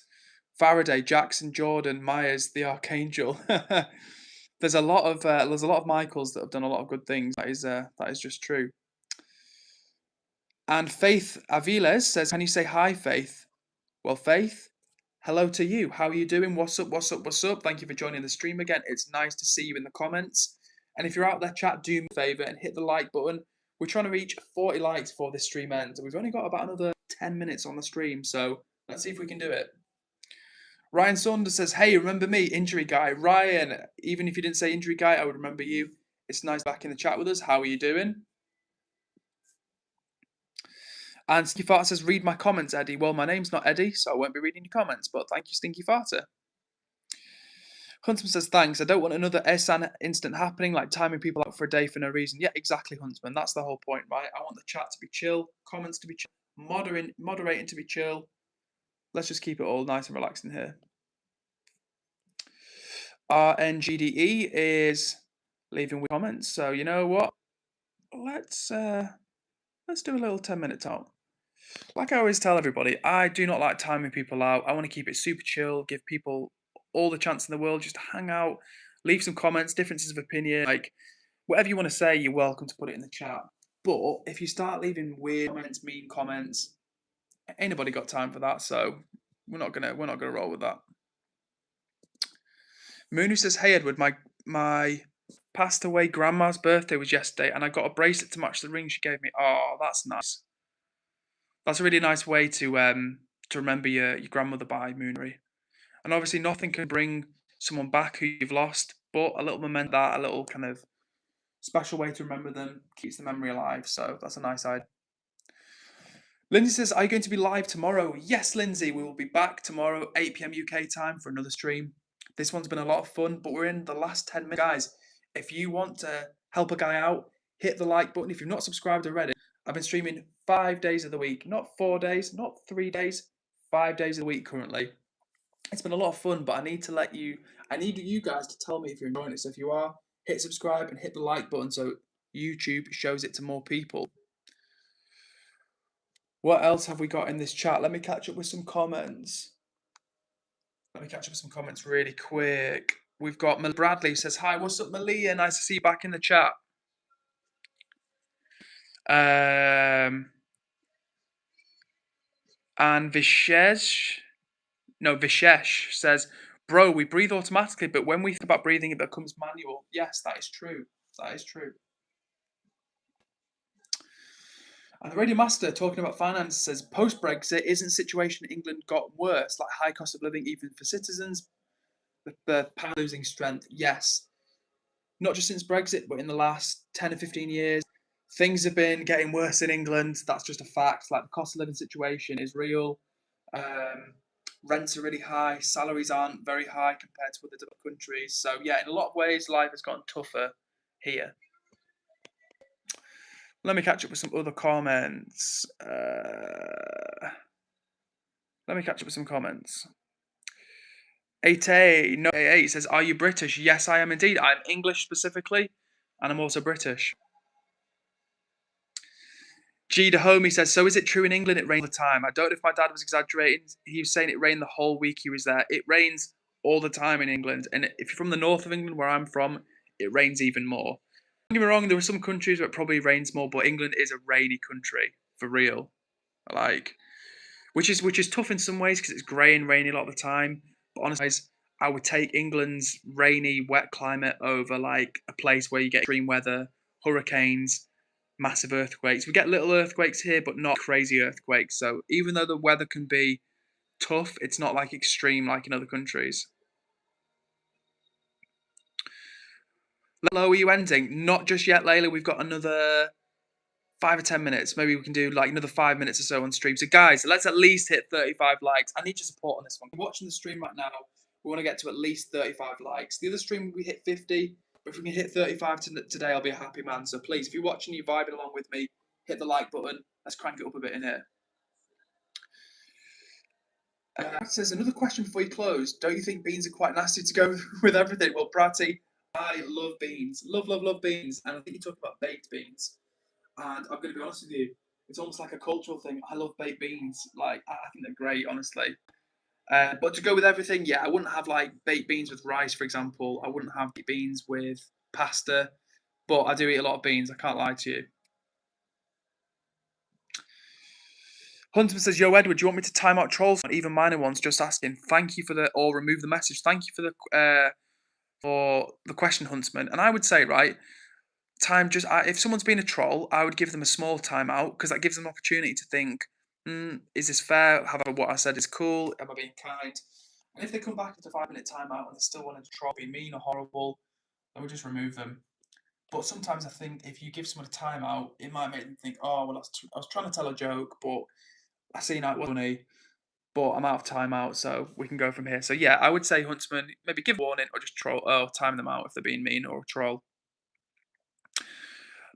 Faraday, Jackson, Jordan, Myers, the Archangel. There's a lot of Michaels that have done a lot of good things. That is just true. And Faith Aviles says, can you say hi, Faith? Well, Faith, hello to you. How are you doing? What's up? What's up? What's up? Thank you for joining the stream again. It's nice to see you in the comments. And if you're out there, chat, do me a favour and hit the like button. We're trying to reach 40 likes before this stream ends. And we've only got about another 10 minutes on the stream. So let's see if we can do it. Ryan Saunders says, hey, remember me, Injury Guy? Ryan, even if you didn't say Injury Guy, I would remember you. It's nice back in the chat with us. How are you doing? And Stinky Farter says, read my comments, Eddie. Well, my name's not Eddie, so I won't be reading your comments, but thank you, Stinky Farter. Huntsman says, thanks. I don't want another Ehsan incident happening, like timing people out for a day for no reason. Yeah, exactly, Huntsman. That's the whole point, right? I want the chat to be chill, comments to be chill, moderating to be chill. Let's just keep it all nice and relaxed in here. RNGDE is leaving with comments. So you know what? Let's do a little 10-minute talk. Like I always tell everybody, I do not like timing people out. I want to keep it super chill, give people all the chance in the world just to hang out, leave some comments, differences of opinion, like whatever you want to say, you're welcome to put it in the chat. But if you start leaving weird comments, mean comments, ain't nobody got time for that, so we're not gonna roll with that. Moonu says, hey Edward, my passed away grandma's birthday was yesterday and I got a bracelet to match the ring she gave me. Oh, that's nice. That's a really nice way to remember your grandmother by, Moonery. And obviously nothing can bring someone back who you've lost, but a little memento, a little kind of special way to remember them, keeps the memory alive. So that's a nice idea. Lindsay says, are you going to be live tomorrow? Yes, Lindsay, we will be back tomorrow, 8 p.m. UK time for another stream. This one's been a lot of fun, but we're in the last 10 minutes. Guys, if you want to help a guy out, hit the like button. If you've not subscribed already, I've been streaming 5 days of the week, not 4 days, not 3 days, 5 days of the week currently. It's been a lot of fun, but I need you guys to tell me if you're enjoying it. So if you are, hit subscribe and hit the like button so YouTube shows it to more people. What else have we got in this chat? Let me catch up with some comments. Really quick. We've got Bradley who says, hi, what's up, Malia? Nice to see you back in the chat. And Vishesh says, bro, we breathe automatically, but when we think about breathing, it becomes manual. Yes, that is true. That is true. And the Radio Master, talking about finance, says, post-Brexit, isn't the situation in England got worse, like high cost of living even for citizens, the pound losing strength? Yes. Not just since Brexit, but in the last 10 or 15 years, things have been getting worse in England. That's just a fact. Like the cost of living situation is real. Rents are really high. Salaries aren't very high compared to other developed countries. So yeah, in a lot of ways, life has gotten tougher here. Let me catch up with some other comments. Let me catch up with some comments. 8A says, are you British? Yes, I am indeed. I'm English specifically, and I'm also British. G Dahomey says, so is it true in England it rains all the time? I don't know if my dad was exaggerating. He was saying it rained the whole week he was there. It rains all the time in England. And if you're from the north of England, where I'm from, it rains even more. Don't get me wrong, there are some countries where it probably rains more, but England is a rainy country, for real. Like, which is tough in some ways because it's grey and rainy a lot of the time. But honestly, I would take England's rainy, wet climate over like a place where you get extreme weather hurricanes, massive earthquakes. We get little earthquakes here, but not crazy earthquakes. So even though the weather can be tough, it's not like extreme like in other countries. Hello, are you ending? Not just yet, Layla. We've got another 5 or 10 minutes. Maybe we can do like another 5 minutes or so on stream. So guys, let's at least hit 35 likes. I need your support on this one. If you're watching the stream right now, we want to get to at least 35 likes. The other stream we hit 50, but if we can hit 35 today, I'll be a happy man. So please, if you're watching, you're vibing along with me, hit the like button. Let's crank it up a bit in here. Says another question before you close. Don't you think beans are quite nasty to go with everything? Well, Pratty, I love beans. Love beans. And I think you talk about baked beans. And I'm going to be honest with you, it's almost like a cultural thing. I love baked beans. Like, I think they're great, honestly. But to go with everything, yeah, I wouldn't have like baked beans with rice, for example. I wouldn't have baked beans with pasta. But I do eat a lot of beans. I can't lie to you. Huntsman says, "Yo, Edward, do you want me to time out trolls? Even minor ones, just asking. Thank you for the, or remove the message. Thank you for the question, Huntsman." And I would say, right, if someone's been a troll, I would give them a small timeout because that gives them an opportunity to think, is this fair? Have what I said is cool? Am I being kind? And if they come back after 5 minute timeout and they still want to troll, be mean or horrible, I would just remove them. But sometimes I think if you give someone a timeout, it might make them think, oh, well, I was trying to tell a joke, but I see now it wasn't funny, but I'm out of timeout, so we can go from here. So yeah, I would say Huntsman, maybe give a warning or just troll, time them out if they're being mean or troll.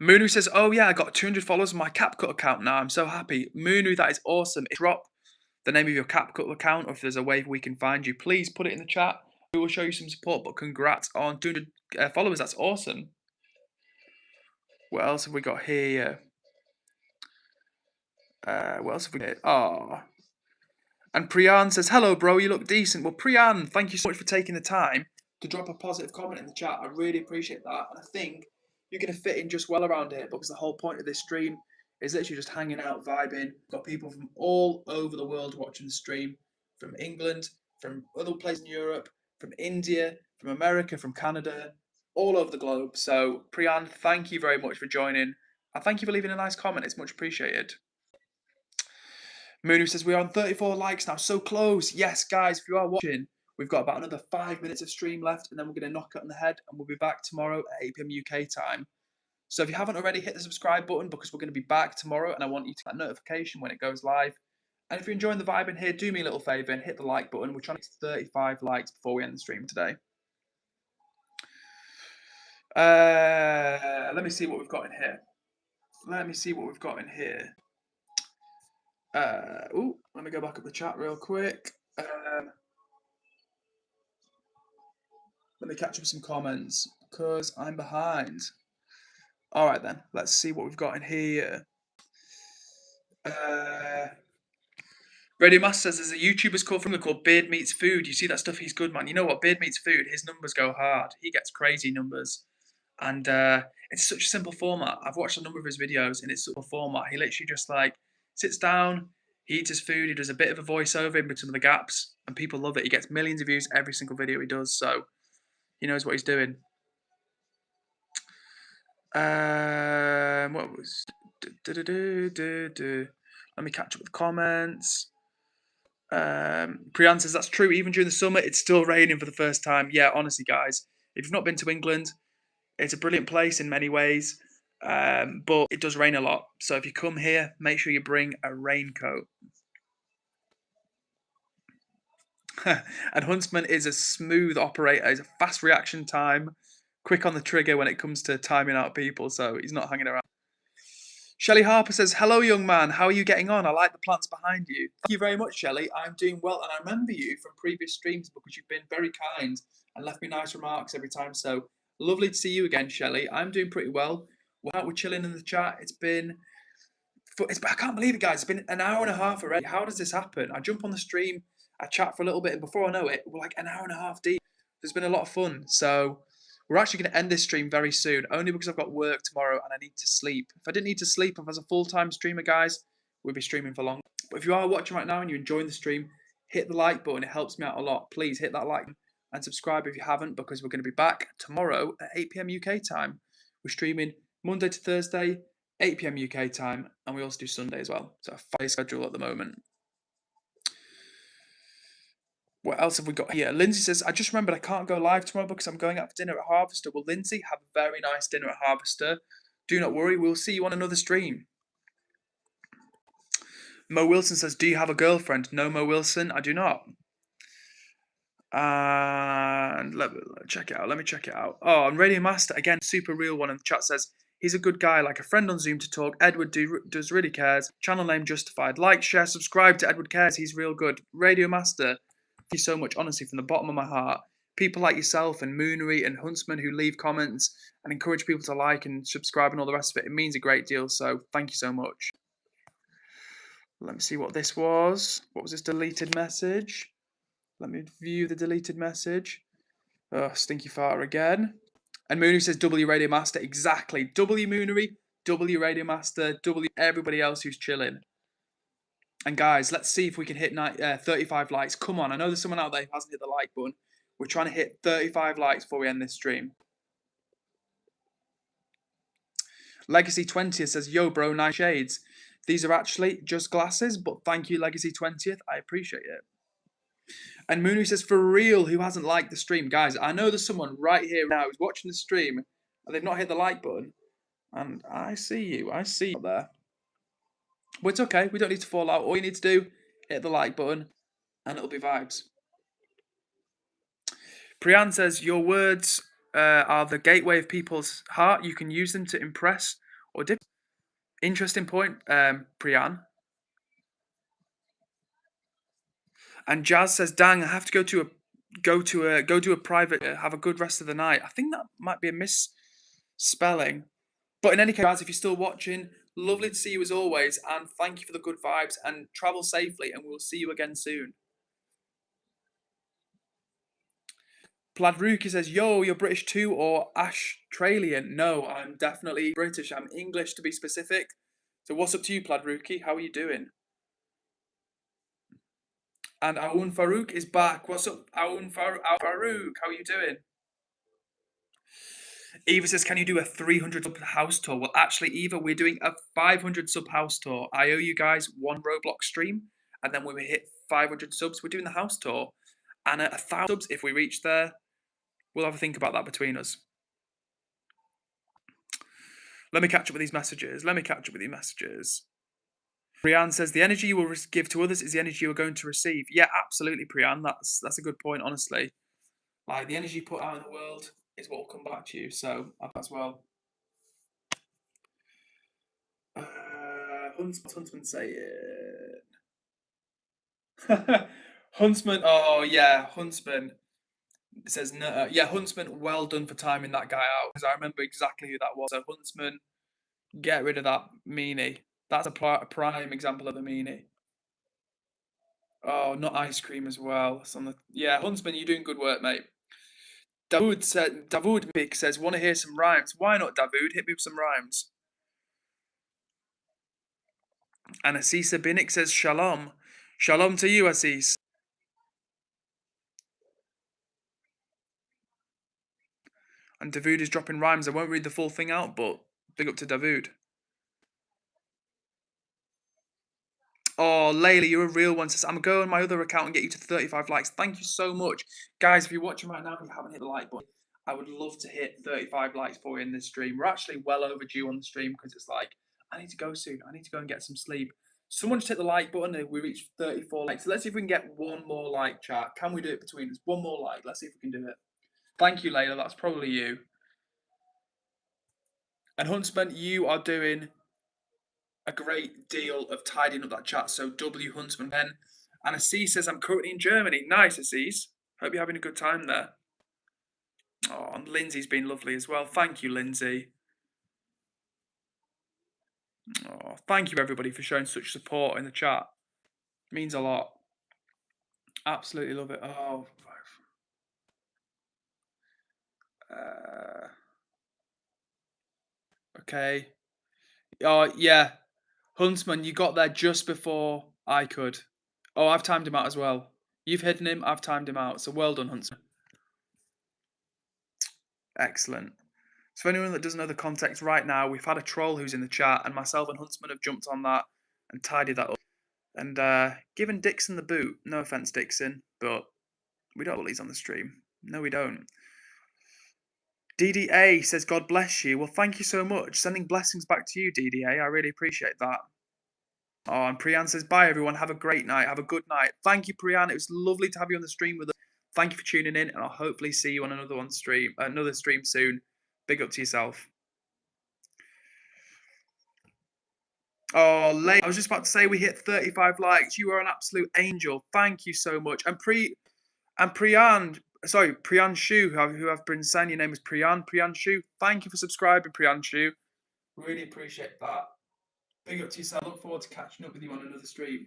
Moonu says, "Oh yeah, I got 200 followers on my CapCut account now. I'm so happy." Moonu, that is awesome. Drop the name of your CapCut account, or if there's a way we can find you, please put it in the chat. We will show you some support, but congrats on 200 followers. That's awesome. What else have we got here? What else have we got? Oh. And Priyan says, "Hello, bro, you look decent." Well, Priyan, thank you so much for taking the time to drop a positive comment in the chat. I really appreciate that. And I think you're going to fit in just well around here because the whole point of this stream is literally just hanging out, vibing. We've got people from all over the world watching the stream, from England, from other places in Europe, from India, from America, from Canada, all over the globe. So, Priyan, thank you very much for joining. And thank you for leaving a nice comment. It's much appreciated. Moonu says, "We're on 34 likes now, so close." Yes, guys, if you are watching, we've got about another 5 minutes of stream left, and then we're going to knock it on the head, and we'll be back tomorrow at 8 p.m. UK time. So if you haven't already, hit the subscribe button because we're going to be back tomorrow, and I want you to get a notification when it goes live. And if you're enjoying the vibe in here, do me a little favour and hit the like button. We're trying to get to 35 likes before we end the stream today. Let me see what we've got in here. Let me go back up the chat real quick. Let me catch up some comments because I'm behind. All right then, let's see what we've got in here. Radio Master says there's a YouTuber's called Beard Meets Food. You see that stuff? He's good, man. You know what? Beard Meets Food. His numbers go hard. He gets crazy numbers, and it's such a simple format. I've watched a number of his videos, and it's such a format. He literally just like sits down, he eats his food, he does a bit of a voiceover in between the gaps, and people love it. He gets millions of views every single video he does, so he knows what he's doing. What was? Let me catch up with the comments. Priyan says that's true. Even during the summer, it's still raining for the first time. Yeah, honestly, guys, if you've not been to England, it's a brilliant place in many ways, but it does rain a lot. So if you come here, make sure you bring a raincoat. And Huntsman is a smooth operator. He's a fast reaction time, quick on the trigger when it comes to timing out people. So he's not hanging around. Shelley Harper says, "Hello, young man. How are you getting on? I like the plants behind you." Thank you very much, Shelley. I'm doing well, and I remember you from previous streams because you've been very kind and left me nice remarks every time. So lovely to see you again, Shelley. I'm doing pretty well. We're chilling in the chat. I can't believe it, guys. It's been an hour and a half already. How does this happen? I jump on the stream, I chat for a little bit, and before I know it, we're like an hour and a half deep. There's been a lot of fun. So we're actually going to end this stream very soon, only because I've got work tomorrow and I need to sleep. If I didn't need to sleep, if I was a full-time streamer, guys, we'd be streaming for long. But if you are watching right now and you're enjoying the stream, hit the like button. It helps me out a lot. Please hit that like and subscribe if you haven't, because we're going to be back tomorrow at 8 p.m. UK time. We're streaming Monday to Thursday, 8 p.m. UK time, and we also do Sunday as well. So a 5-day schedule at the moment. What else have we got here? Lindsay says, I just remembered I can't go live tomorrow because I'm going out for dinner at Harvester. Well, Lindsay, have a very nice dinner at Harvester. Do not worry, we'll see you on another stream. Mo Wilson says, do you have a girlfriend? No, Mo Wilson, I do not. And let me check it out. Let me check it out. Oh, and Radio Master, again, super real one in the chat says, he's a good guy, like a friend on Zoom to talk. Edward does really cares. Channel name justified. Like, share, subscribe to Edward Cares. He's real good. Radio Master, thank you so much, honestly, from the bottom of my heart. People like yourself and Moonery and Huntsman who leave comments and encourage people to like and subscribe and all the rest of it. It means a great deal. So thank you so much. Let me see what this was. What was this deleted message? Let me view the deleted message. Oh, stinky fart again. And Moonery says W Radio Master. Exactly. W Moonery, W Radio Master, W everybody else who's chilling. And guys, let's see if we can hit 35 likes. Come on, I know there's someone out there who hasn't hit the like button. We're trying to hit 35 likes before we end this stream. Legacy 20th says, yo bro, nice shades. These are actually just glasses, but thank you, Legacy 20th. I appreciate it. And Mooney says, for real, who hasn't liked the stream? Guys, I know there's someone right here now who's watching the stream and they've not hit the like button. And I see you. I see you there. But it's okay. We don't need to fall out. All you need to do, hit the like button and it'll be vibes. Priyan says, your words are the gateway of people's heart. You can use them to impress or dip. Interesting point, Priyan. And Jazz says, dang, I have to go to a private, have a good rest of the night. I think that might be a misspelling. But in any case, guys, if you're still watching, lovely to see you as always. And thank you for the good vibes and travel safely. And we'll see you again soon. Pladruki says, yo, you're British too or Australian? No, I'm definitely British. I'm English to be specific. So what's up to you, Pladruki? How are you doing? And Aoun Farouk is back. What's up, Aoun Farouk? How are you doing? Eva says, can you do a 300 sub house tour? Well, actually, Eva, we're doing a 500 sub house tour. I owe you guys one Roblox stream. And then when we hit 500 subs, we're doing the house tour. And at 1,000 subs, if we reach there, we'll have a think about that between us. Let me catch up with these messages. Priyan says, the energy you will give to others is the energy you are going to receive. Yeah, absolutely, Priyan. That's a good point, honestly. Like, the energy you put out in the world is what will come back to you. So, as well. Huntsman say it. Huntsman, oh yeah, Huntsman says no. Yeah, Huntsman, well done for timing that guy out because I remember exactly who that was. So Huntsman, get rid of that meanie. That's a prime example of a meanie. Oh, not ice cream as well. Yeah, Huntsman, you're doing good work, mate. Davud Big says, want to hear some rhymes? Why not, Davud? Hit me with some rhymes. And Asisa Binik says, shalom. Shalom to you, Asis. And Davud is dropping rhymes. I won't read the full thing out, but big up to Davud. Oh, Layla, you're a real one. Says, I'm going to go on my other account and get you to 35 likes. Thank you so much. Guys, if you're watching right now and you haven't hit the like button, I would love to hit 35 likes for you in this stream. We're actually well overdue on the stream because it's like, I need to go soon. I need to go and get some sleep. Someone just hit the like button and we reached 34 likes. So let's see if we can get one more like, chat. Can we do it between us? One more like. Let's see if we can do it. Thank you, Layla. That's probably you. And Huntsman, you are doing a great deal of tidying up that chat. So W Huntsman Ben. And Assis says, I'm currently in Germany. Nice, Assis. Hope you're having a good time there. Oh, and Lindsay's been lovely as well. Thank you, Lindsay. Oh, thank you, everybody, for showing such support in the chat. It means a lot. Absolutely love it. Oh, okay. Oh, yeah. Huntsman, you got there just before I could. Oh, I've timed him out as well. You've hidden him, I've timed him out. So well done, Huntsman. Excellent. So for anyone that doesn't know the context right now, we've had a troll who's in the chat, and myself and Huntsman have jumped on that and tidied that up. And given Dixon the boot. No offense, Dixon, but we don't have bullies on the stream. No, we don't. DDA says, God bless you. Well, thank you so much. Sending blessings back to you, DDA. I really appreciate that. Oh, and Priyan says, bye, everyone. Have a great night. Have a good night. Thank you, Priyan. It was lovely to have you on the stream with us. Thank you for tuning in, and I'll hopefully see you on another stream soon. Big up to yourself. Oh, I was just about to say we hit 35 likes. You are an absolute angel. Thank you so much. And Priyan Shu, who I've been saying your name is Priyan Shu. Thank you for subscribing, Priyan Shu. Really appreciate that. Big up to yourself. Look forward to catching up with you on another stream.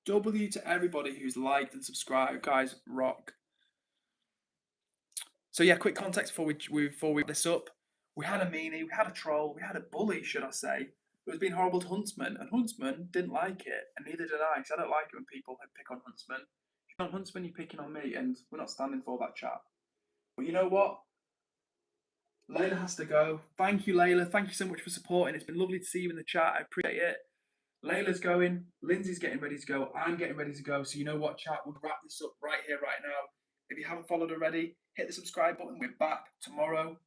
W to everybody who's liked and subscribed. Guys, rock. So yeah, quick context before we this up. We had a meanie, we had a troll, we had a bully, should I say, who was being horrible to Huntsman, and Huntsman didn't like it, and neither did I, because I don't like it when people pick on Huntsman. If you're on Huntsman, you're picking on me, and we're not standing for that chat. But you know what? Layla has to go. Thank you, Layla. Thank you so much for supporting. It's been lovely to see you in the chat. I appreciate it. Layla's going. Lindsay's getting ready to go. I'm getting ready to go. So you know what, chat? We'll wrap this up right here, right now. If you haven't followed already, hit the subscribe button. We're back tomorrow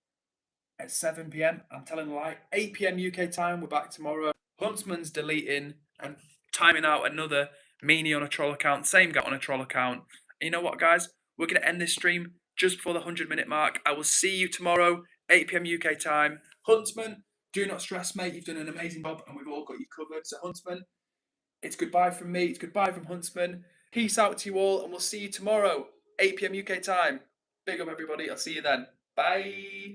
at 7 p.m. I'm telling a lie. 8 p.m. UK time. We're back tomorrow. Huntsman's deleting and timing out another meanie on a troll account. Same guy on a troll account. And you know what, guys? We're going to end this stream just before the 100-minute mark. I will see you tomorrow, 8 p.m. UK time. Huntsman, do not stress, mate. You've done an amazing job, and we've all got you covered. So, Huntsman, it's goodbye from me. It's goodbye from Huntsman. Peace out to you all, and we'll see you tomorrow, 8 p.m. UK time. Big up, everybody. I'll see you then. Bye.